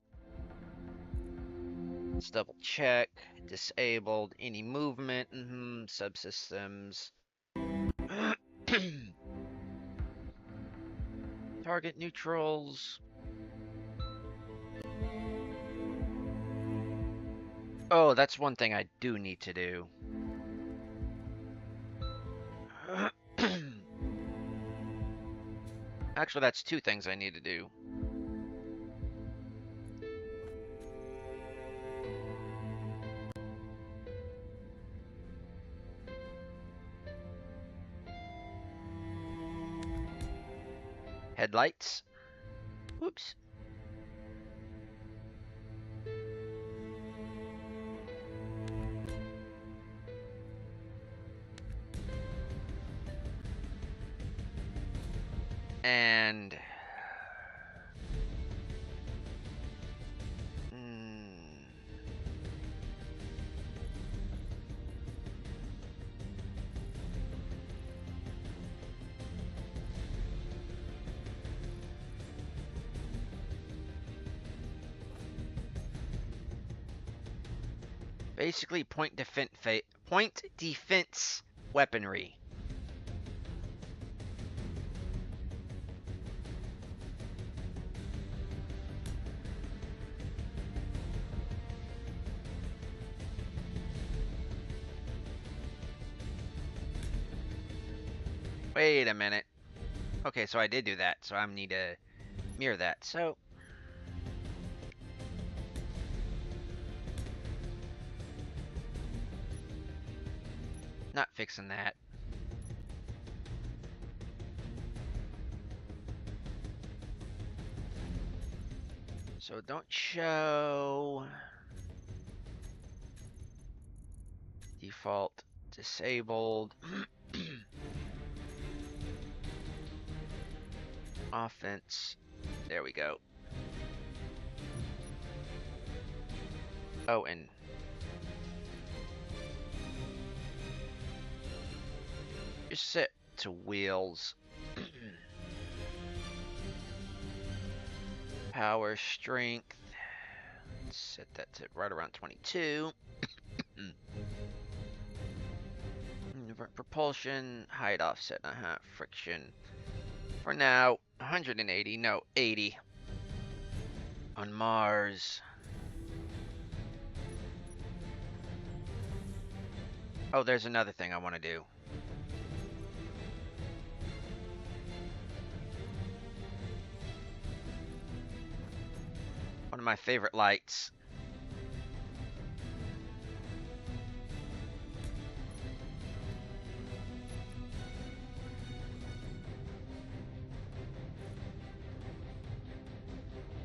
Let's double check. Disabled. Any movement. Subsystems. Target neutrals. Oh, that's one thing I do need to do. Actually, that's two things I need to do. Headlights. Whoops. And basically point defense weaponry. Wait a minute. Okay, so I did do that, so I need to mirror that. So not fixing that. So don't show default disabled. Offense. There we go. Oh, and just set to wheels. Power, strength. Let's set that to right around 22. Propulsion, height offset, friction. For now, 180, no, 80. On Mars. Oh, there's another thing I want to do. One of my favorite lights.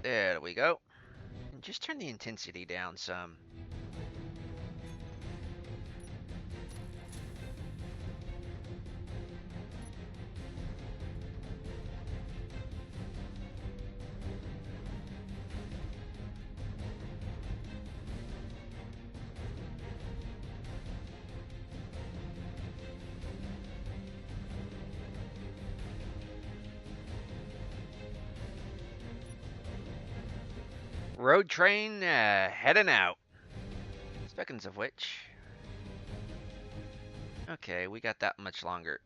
There we go. And just turn the intensity down some. Road train heading out. Speaking of which. Okay, we got that much longer.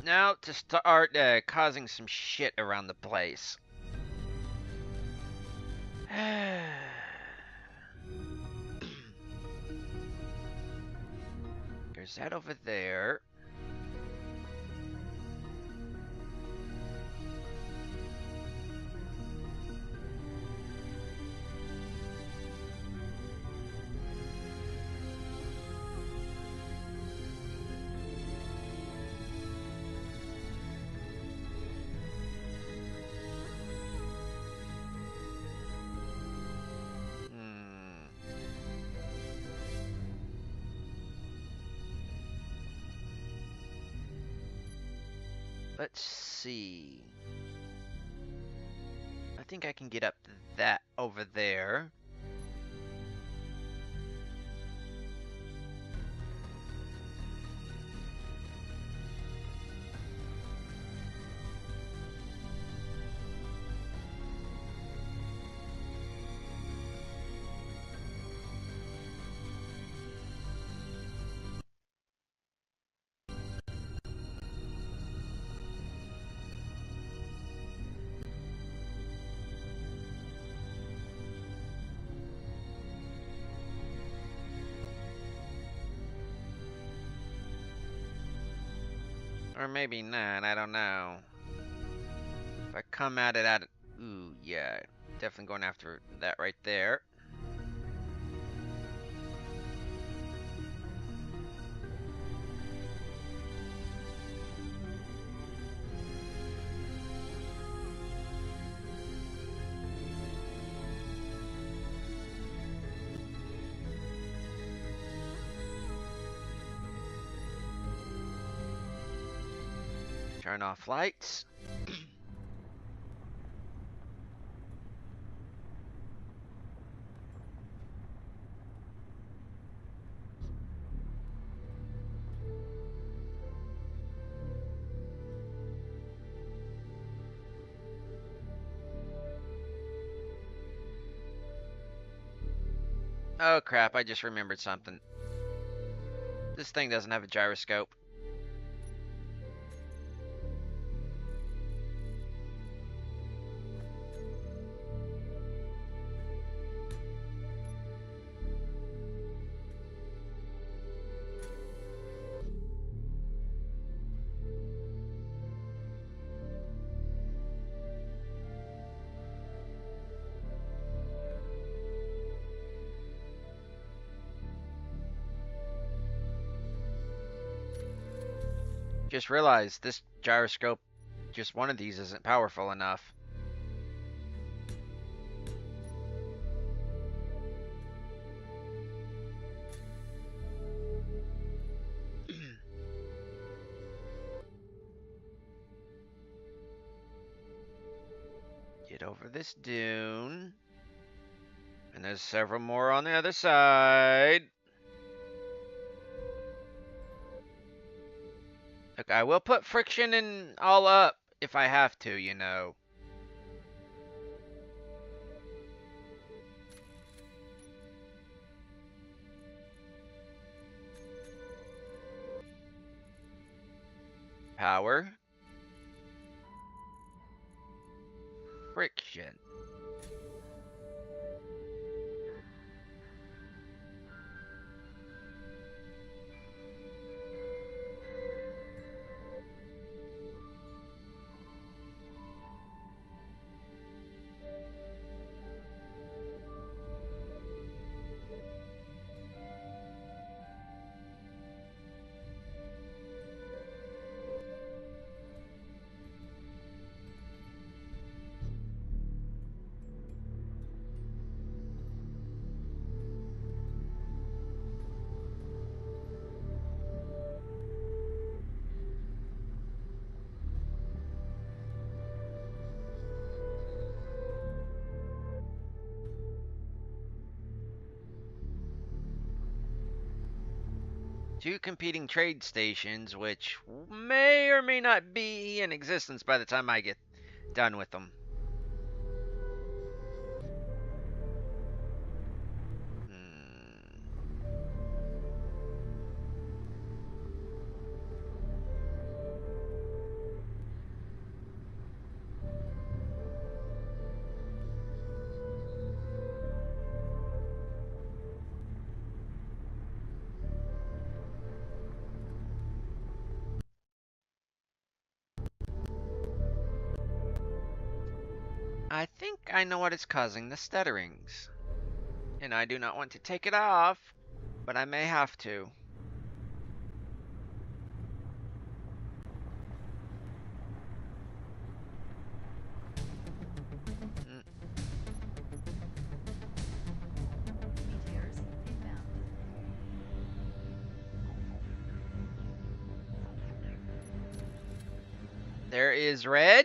Now to start causing some shit around the place. There's that over there. Let's see. I think I can get up that over there. Or maybe not, I don't know. If I come at it ooh, yeah. Definitely going after that right there. Turn off lights. Oh crap, I just remembered something. This thing doesn't have a gyroscope. Just realized this gyroscope, just one of these isn't powerful enough. Get over this dune. And there's several more on the other side. Look, I will put friction and all up if I have to, you know. Power. Friction. Two competing trade stations, which may or may not be in existence by the time I get done with them. I think I know what is causing the stutterings. And I do not want to take it off, but I may have to. Mm. Meteors inbound. There is red.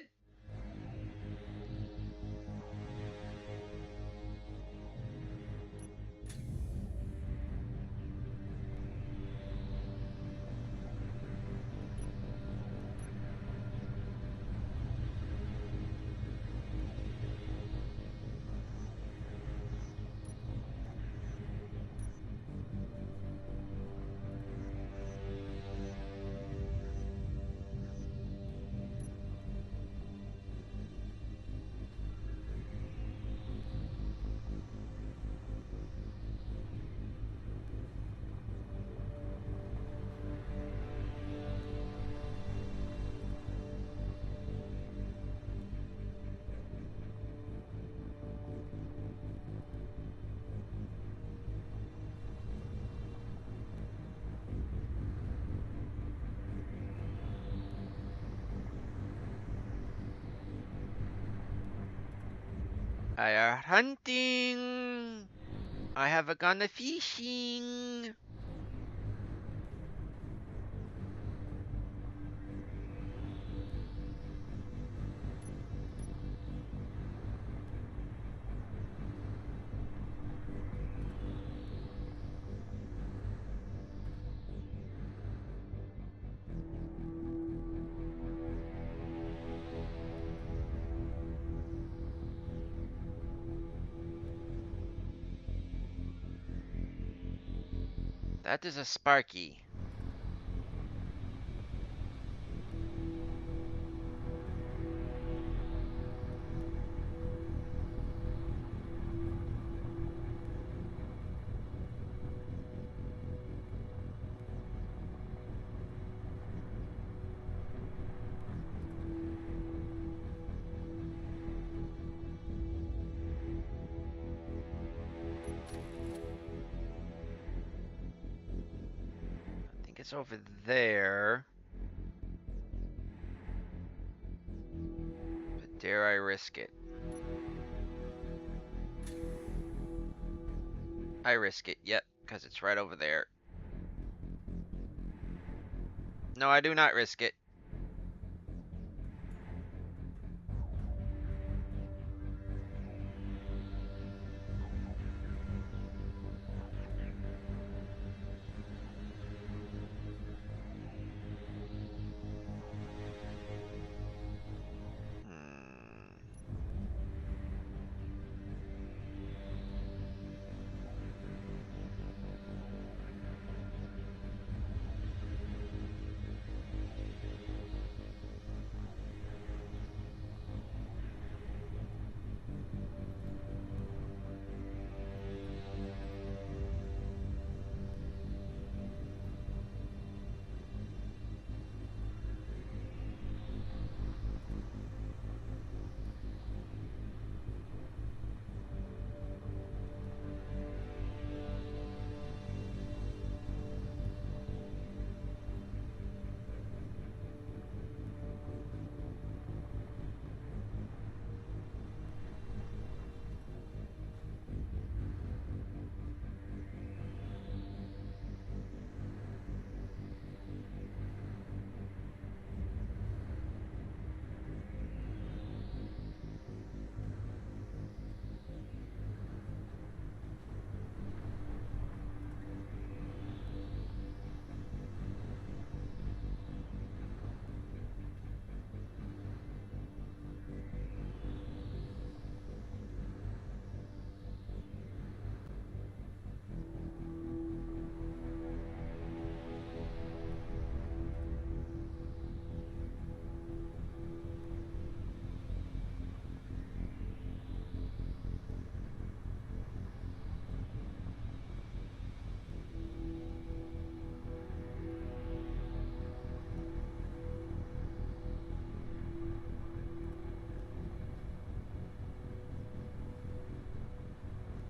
I are hunting. I have a gun of fishing. That is a Sparky. I think it's over there. But dare I risk it? I risk it, yep, because it's right over there. No, I do not risk it. Hmm.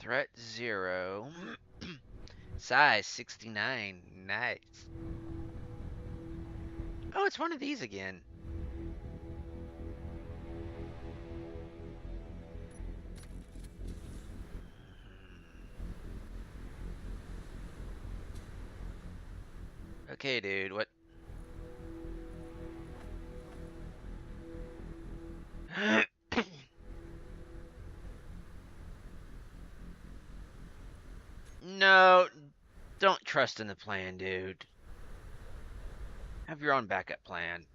Threat 0. Size 69. Nice. Oh, it's one of these again. Okay, dude, what? No, don't trust in the plan, dude. Have your own backup plan.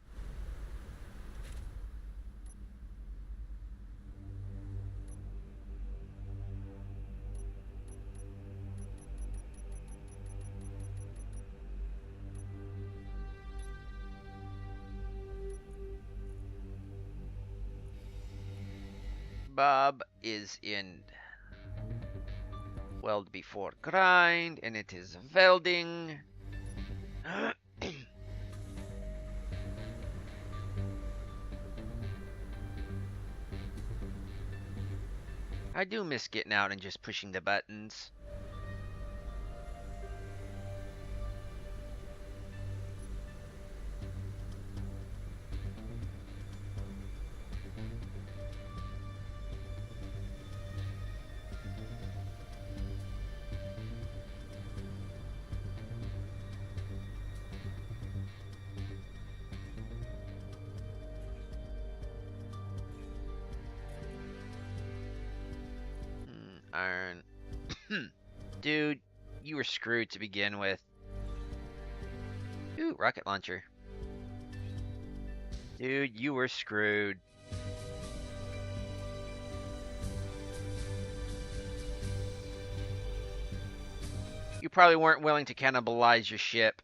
Bob is in weld before grind, and it is welding. I do miss getting out and just pushing the buttons. Iron. Dude, you were screwed to begin with. Ooh, rocket launcher. Dude, you were screwed. You probably weren't willing to cannibalize your ship.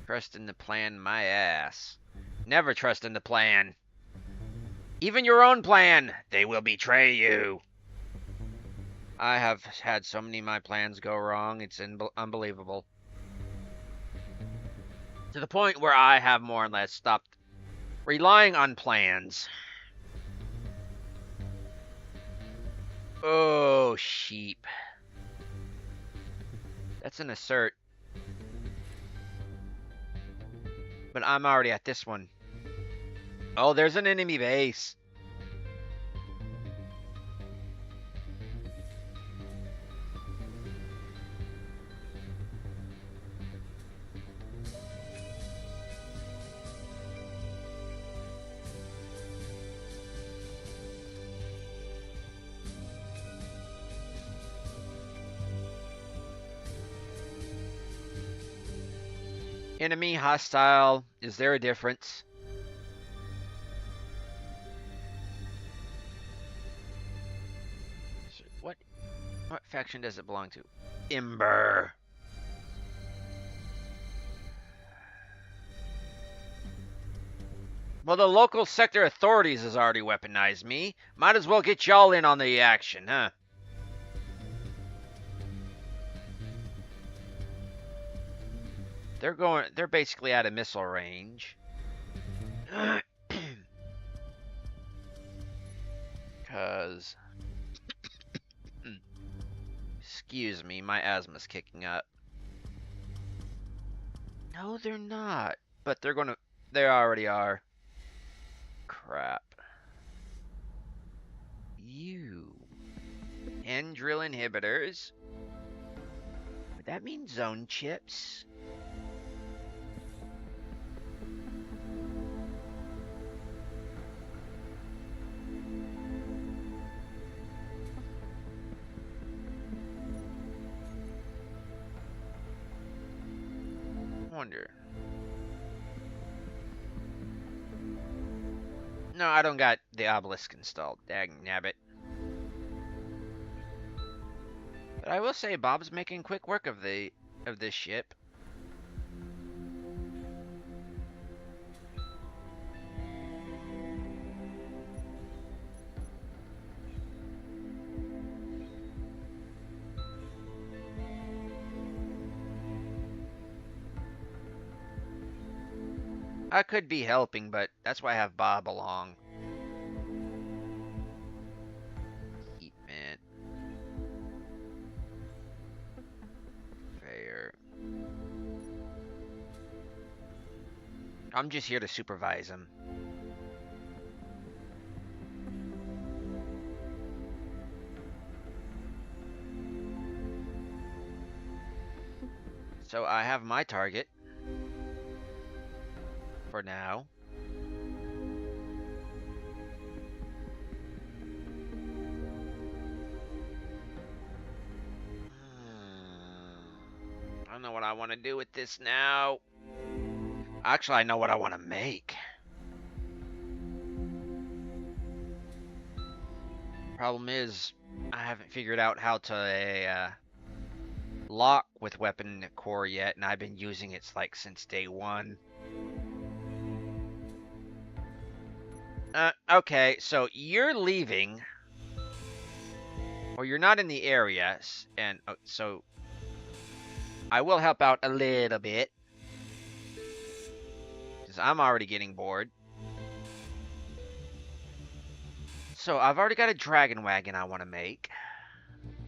Trust in the plan, my ass. Never trust in the plan. Even your own plan, they will betray you. I have had so many of my plans go wrong, it's unbelievable. To the point where I have more or less stopped relying on plans. Oh, sheep. That's an assert. But I'm already at this one. Oh, there's an enemy base. Enemy, hostile. Is there a difference? What faction does it belong to? Ember. Well, the local sector authorities has already weaponized me. Might as well get y'all in on the action, huh? They're basically out of missile range. Cause excuse me, my asthma's kicking up. No, they're not. But they already are. Crap. You. And drill inhibitors. Would that mean zone chips? Wonder. No, I don't got the obelisk installed. Dag nabbit. But I will say Bob's making quick work of this ship. I could be helping, but that's why I have Bob along. Equipment. Fair. I'm just here to supervise him. So I have my target for now. I don't know what I want to do with this now. Actually, I know what I want to make. Problem is, I haven't figured out how to lock with weapon core yet, and I've been using it like since day one. Okay, so you're leaving, or you're not in the area, and so I will help out a little bit, because I'm already getting bored. So I've already got a dragon wagon I want to make.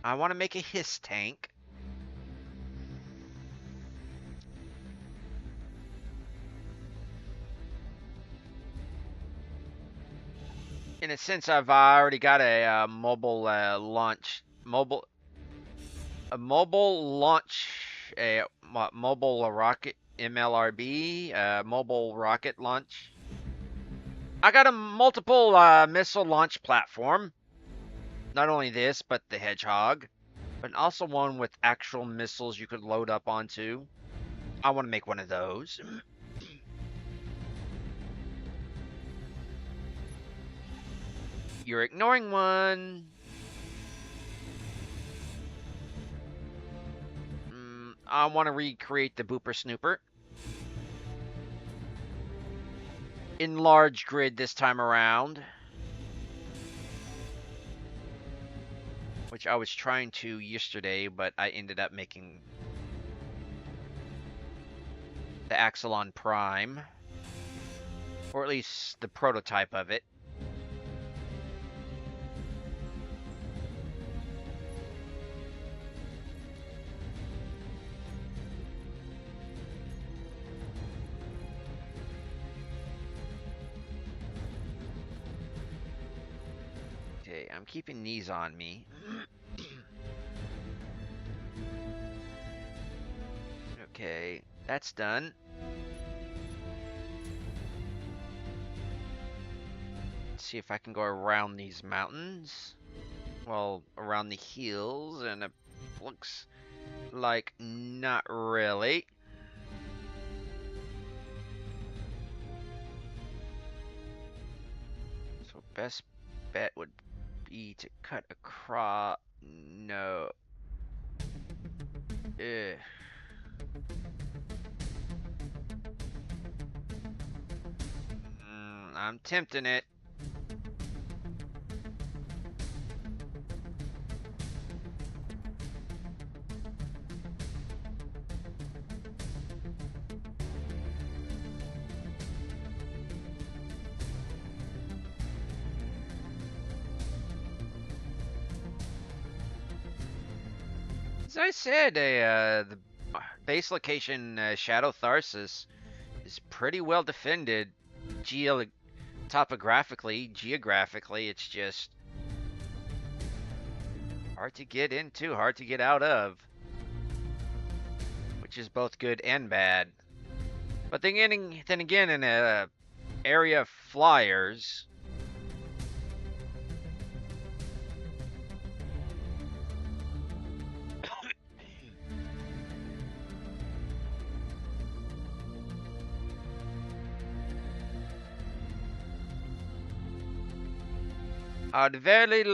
I want to make a hiss tank. In a sense, I've already got a mobile launch, a mobile rocket MLRB, mobile rocket launch. I got a multiple missile launch platform. Not only this, but the Hedgehog, but also one with actual missiles you could load up onto. I want to make one of those. You're ignoring one. I want to recreate the Booper Snooper. In large grid this time around. Which I was trying to yesterday, but I ended up making the Axelon Prime. Or at least the prototype of it. Okay, I'm keeping these on me. Okay, that's done. Let's see if I can go around these mountains. Well, around the hills, and it looks like not really. So best bet would be to cut across. No. Ugh. I'm tempting it. As I said, the base location Shadow Tharsis is pretty well defended. Topographically, geographically, it's just hard to get into, hard to get out of, which is both good and bad. But then again, in a area of flyers, I would very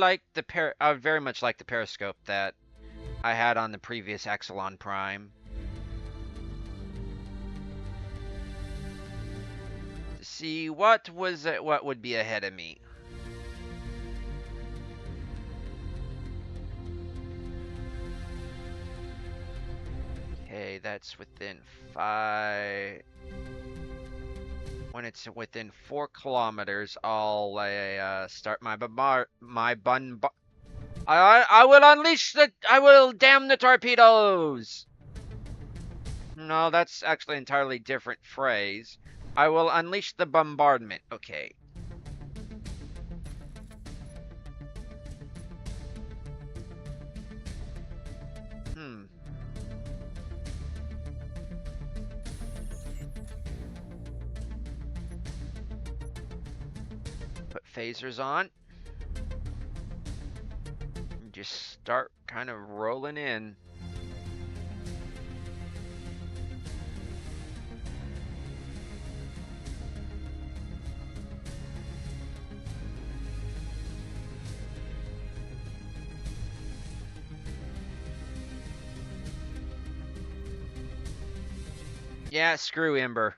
much like the periscope that I had on the previous Axelon Prime. To see what would be ahead of me. Okay, that's within 5. When it's within 4 kilometers, I'll start my I will unleash the. I will damn the torpedoes. No, that's actually an entirely different phrase. I will unleash the bombardment. Okay. Put phasers on. And just start kind of rolling in. Yeah, screw Ember.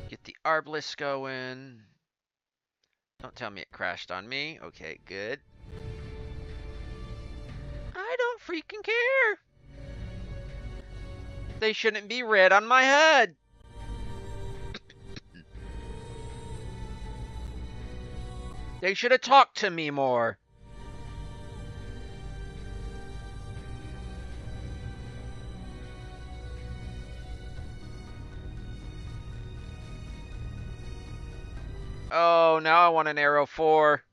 Get the Arbalest going. Don't tell me it crashed on me. Okay, good. I don't freaking care. They shouldn't be red on my HUD. They should have talked to me more. Oh, now I want an arrow 4.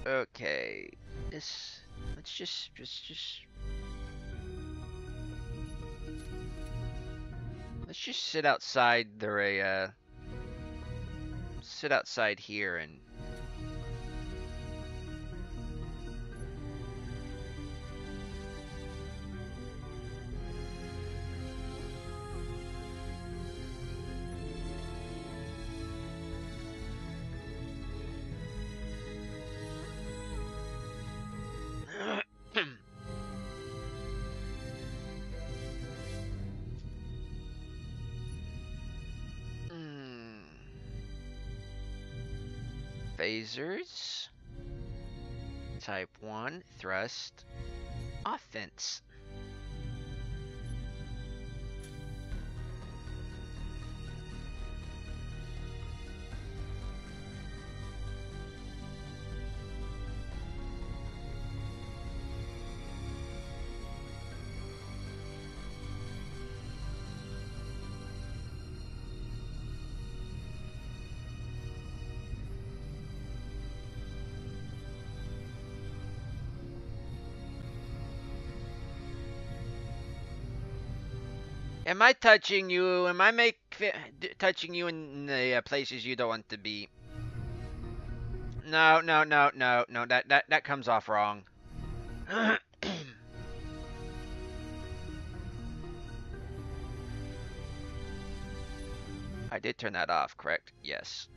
Okay. Let's just let's just sit outside sit outside here and phasers. Type 1 thrust offense. Am I touching you? Am I touching you in the places you don't want to be? No. That comes off wrong. I did turn that off, correct? Yes.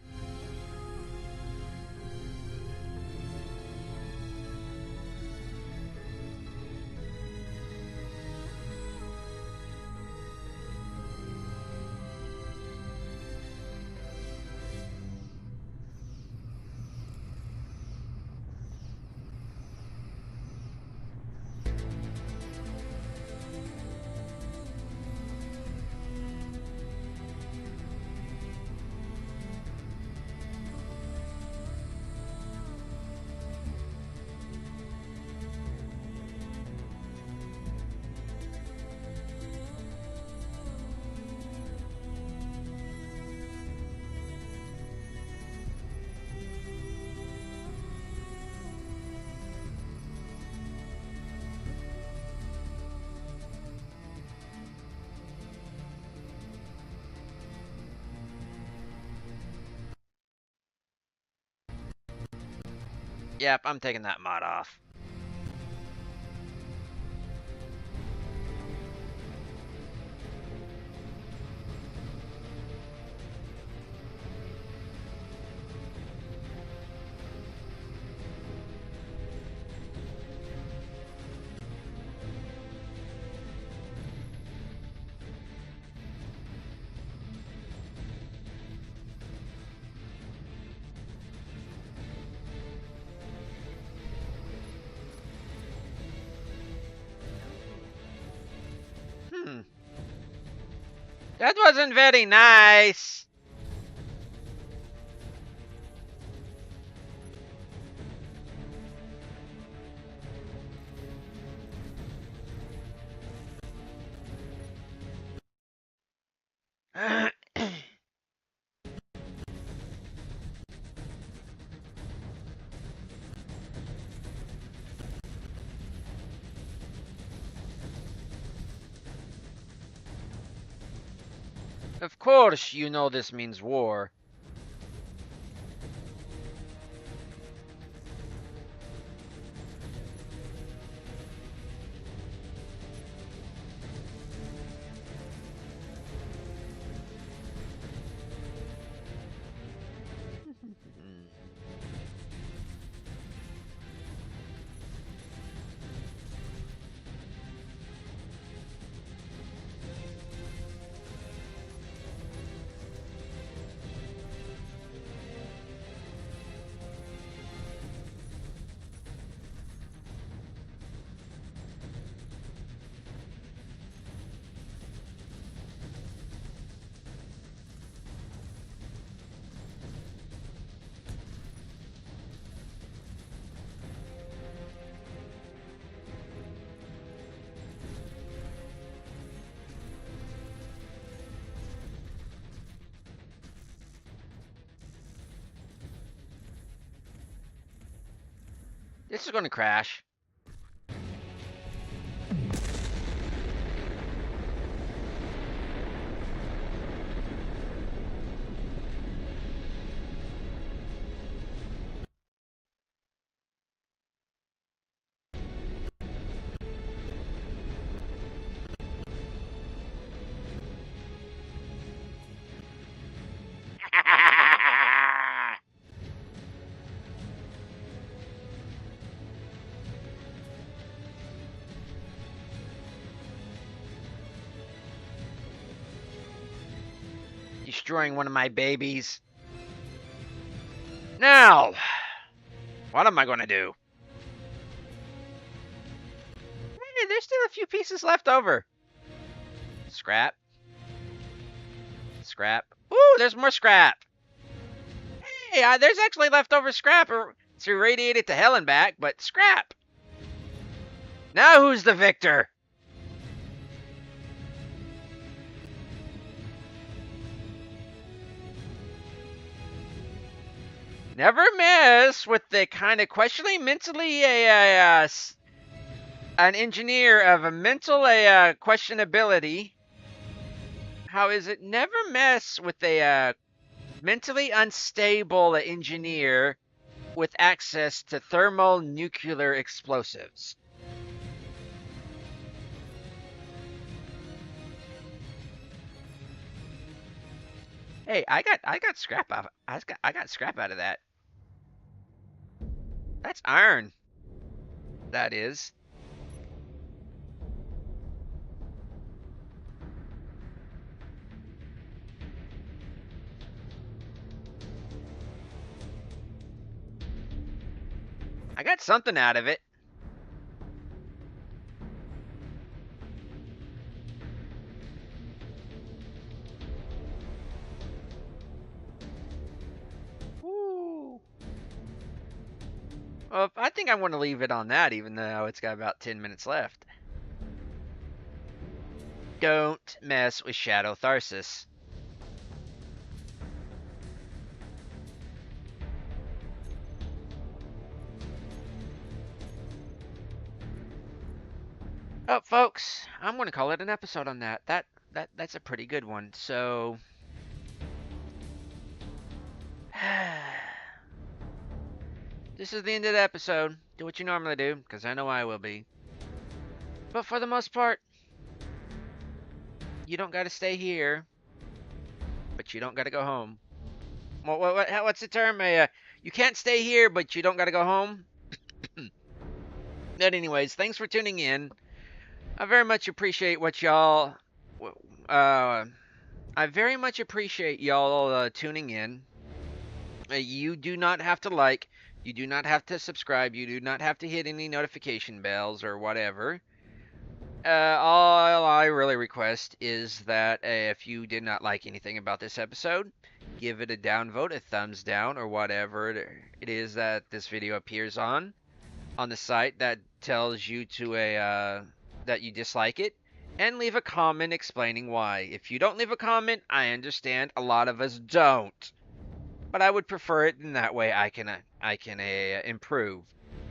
Yep, I'm taking that mod off. That wasn't very nice. Of course, you know this means war. This is going to crash. Destroying one of my babies. Now, what am I going to do? Hey, there's still a few pieces left over. Scrap. Scrap. Ooh, there's more scrap. Hey, there's actually leftover scrap. It's irradiated to hell and back, but scrap. Now who's the victor? Never mess with the kind of questionably mentally an engineer of a mental questionability. How is it? Never mess with a mentally unstable engineer with access to thermonuclear explosives. Hey, I got scrap out. I got scrap out of that. That's iron. That is. I got something out of it. Woo. Well, I think I want to leave it on that, even though it's got about 10 minutes left. Don't mess with Shadow Tharsis. Oh, folks, I'm going to call it an episode on that. That's a pretty good one. So, this is the end of the episode. Do what you normally do, because I know I will be. But for the most part, you don't got to stay here, but you don't got to go home. What's the term? You can't stay here, but you don't got to go home. But anyways, thanks for tuning in. I very much appreciate what y'all. I very much appreciate y'all tuning in. You do not have to like. You do not have to subscribe. You do not have to hit any notification bells or whatever. All I really request is that if you did not like anything about this episode, give it a downvote, a thumbs down, or whatever it is that this video appears on the site that tells you to that you dislike it, and leave a comment explaining why. If you don't leave a comment, I understand. A lot of us don't, but I would prefer it in that way. I can improve.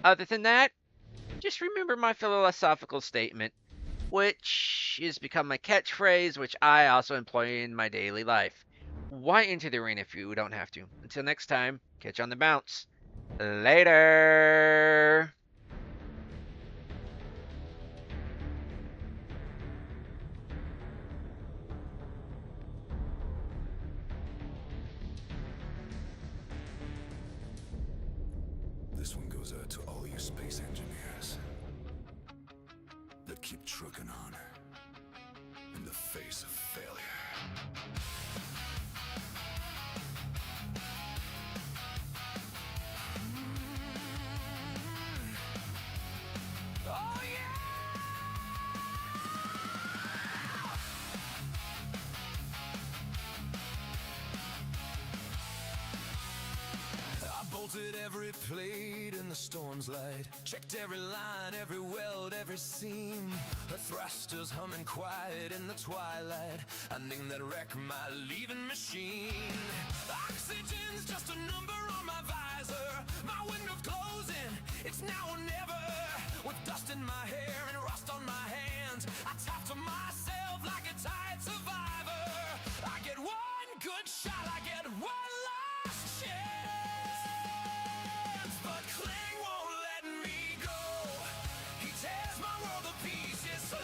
Other than that, just remember my philosophical statement, which has become my catchphrase, which I also employ in my daily life. Why enter the arena if you don't have to? Until next time, catch you on the bounce. Later. This one goes out to all you space engineers that keep trucking on in the face of failure. Oh yeah! I bolted every plate in the storm's light, checked every line, every weld, every seam. The thrusters humming quiet in the twilight, ending that wreck my leaving machine. Oxygen's just a number on my visor, my window's closing, it's now or never. With dust in my hair and rust on my hands, I talk to myself like a tired survivor. I get one good shot, I get one last chance, but Kling won't let me go. He tears my world to pieces slow.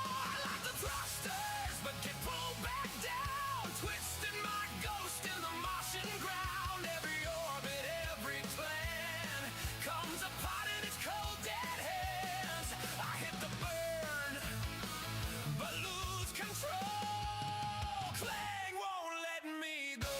I like the thrusters, but get pulled back down, twisting my ghost in the Martian ground. Every orbit, every plan comes apart in its cold dead hands. I hit the burn, but lose control. Clang won't let me go.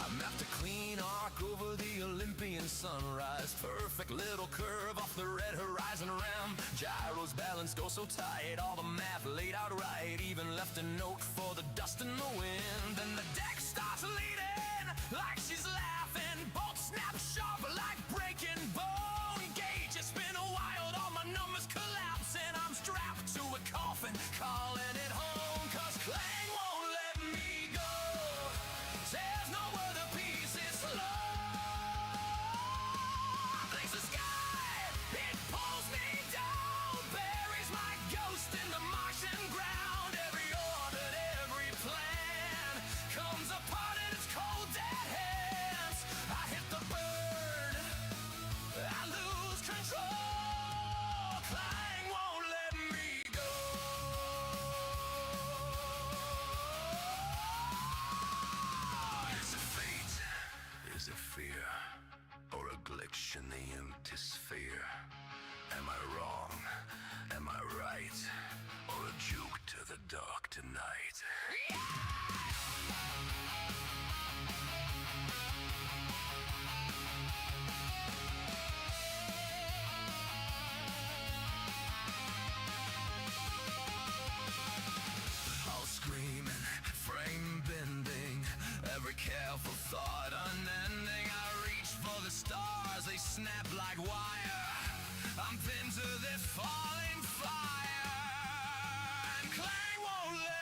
I'm after clean arc over the Olympian sunrise. Perfect little curve off the red horizon rim. Gyros balanced oh so tight, all the math laid out right. Even left a note for the dust and the wind. And the deck starts leading like she's laughing. Bolts snap sharp like breaking bone. Gauge it's been a while, all my numbers collapsing. I'm strapped to a coffin, calling it home. Cause Clang won't let me go. There's nowhere the pieces slow. Thanks the sky, it pulls me down, buries my ghost in the Martian ground. Every orbit, every plan comes apart in its cold dead hands. I hit the burn, I lose control. Clang won't let me go. Is it fate? Is it fear? Or a glitch in the empty sphere? Am I wrong? Am I right? Or a juke to the dark tonight? All screaming, frame bending, every careful thought unending. I reach for the stars, they snap like wire. I'm pinned to this falling fire, and Clang won't let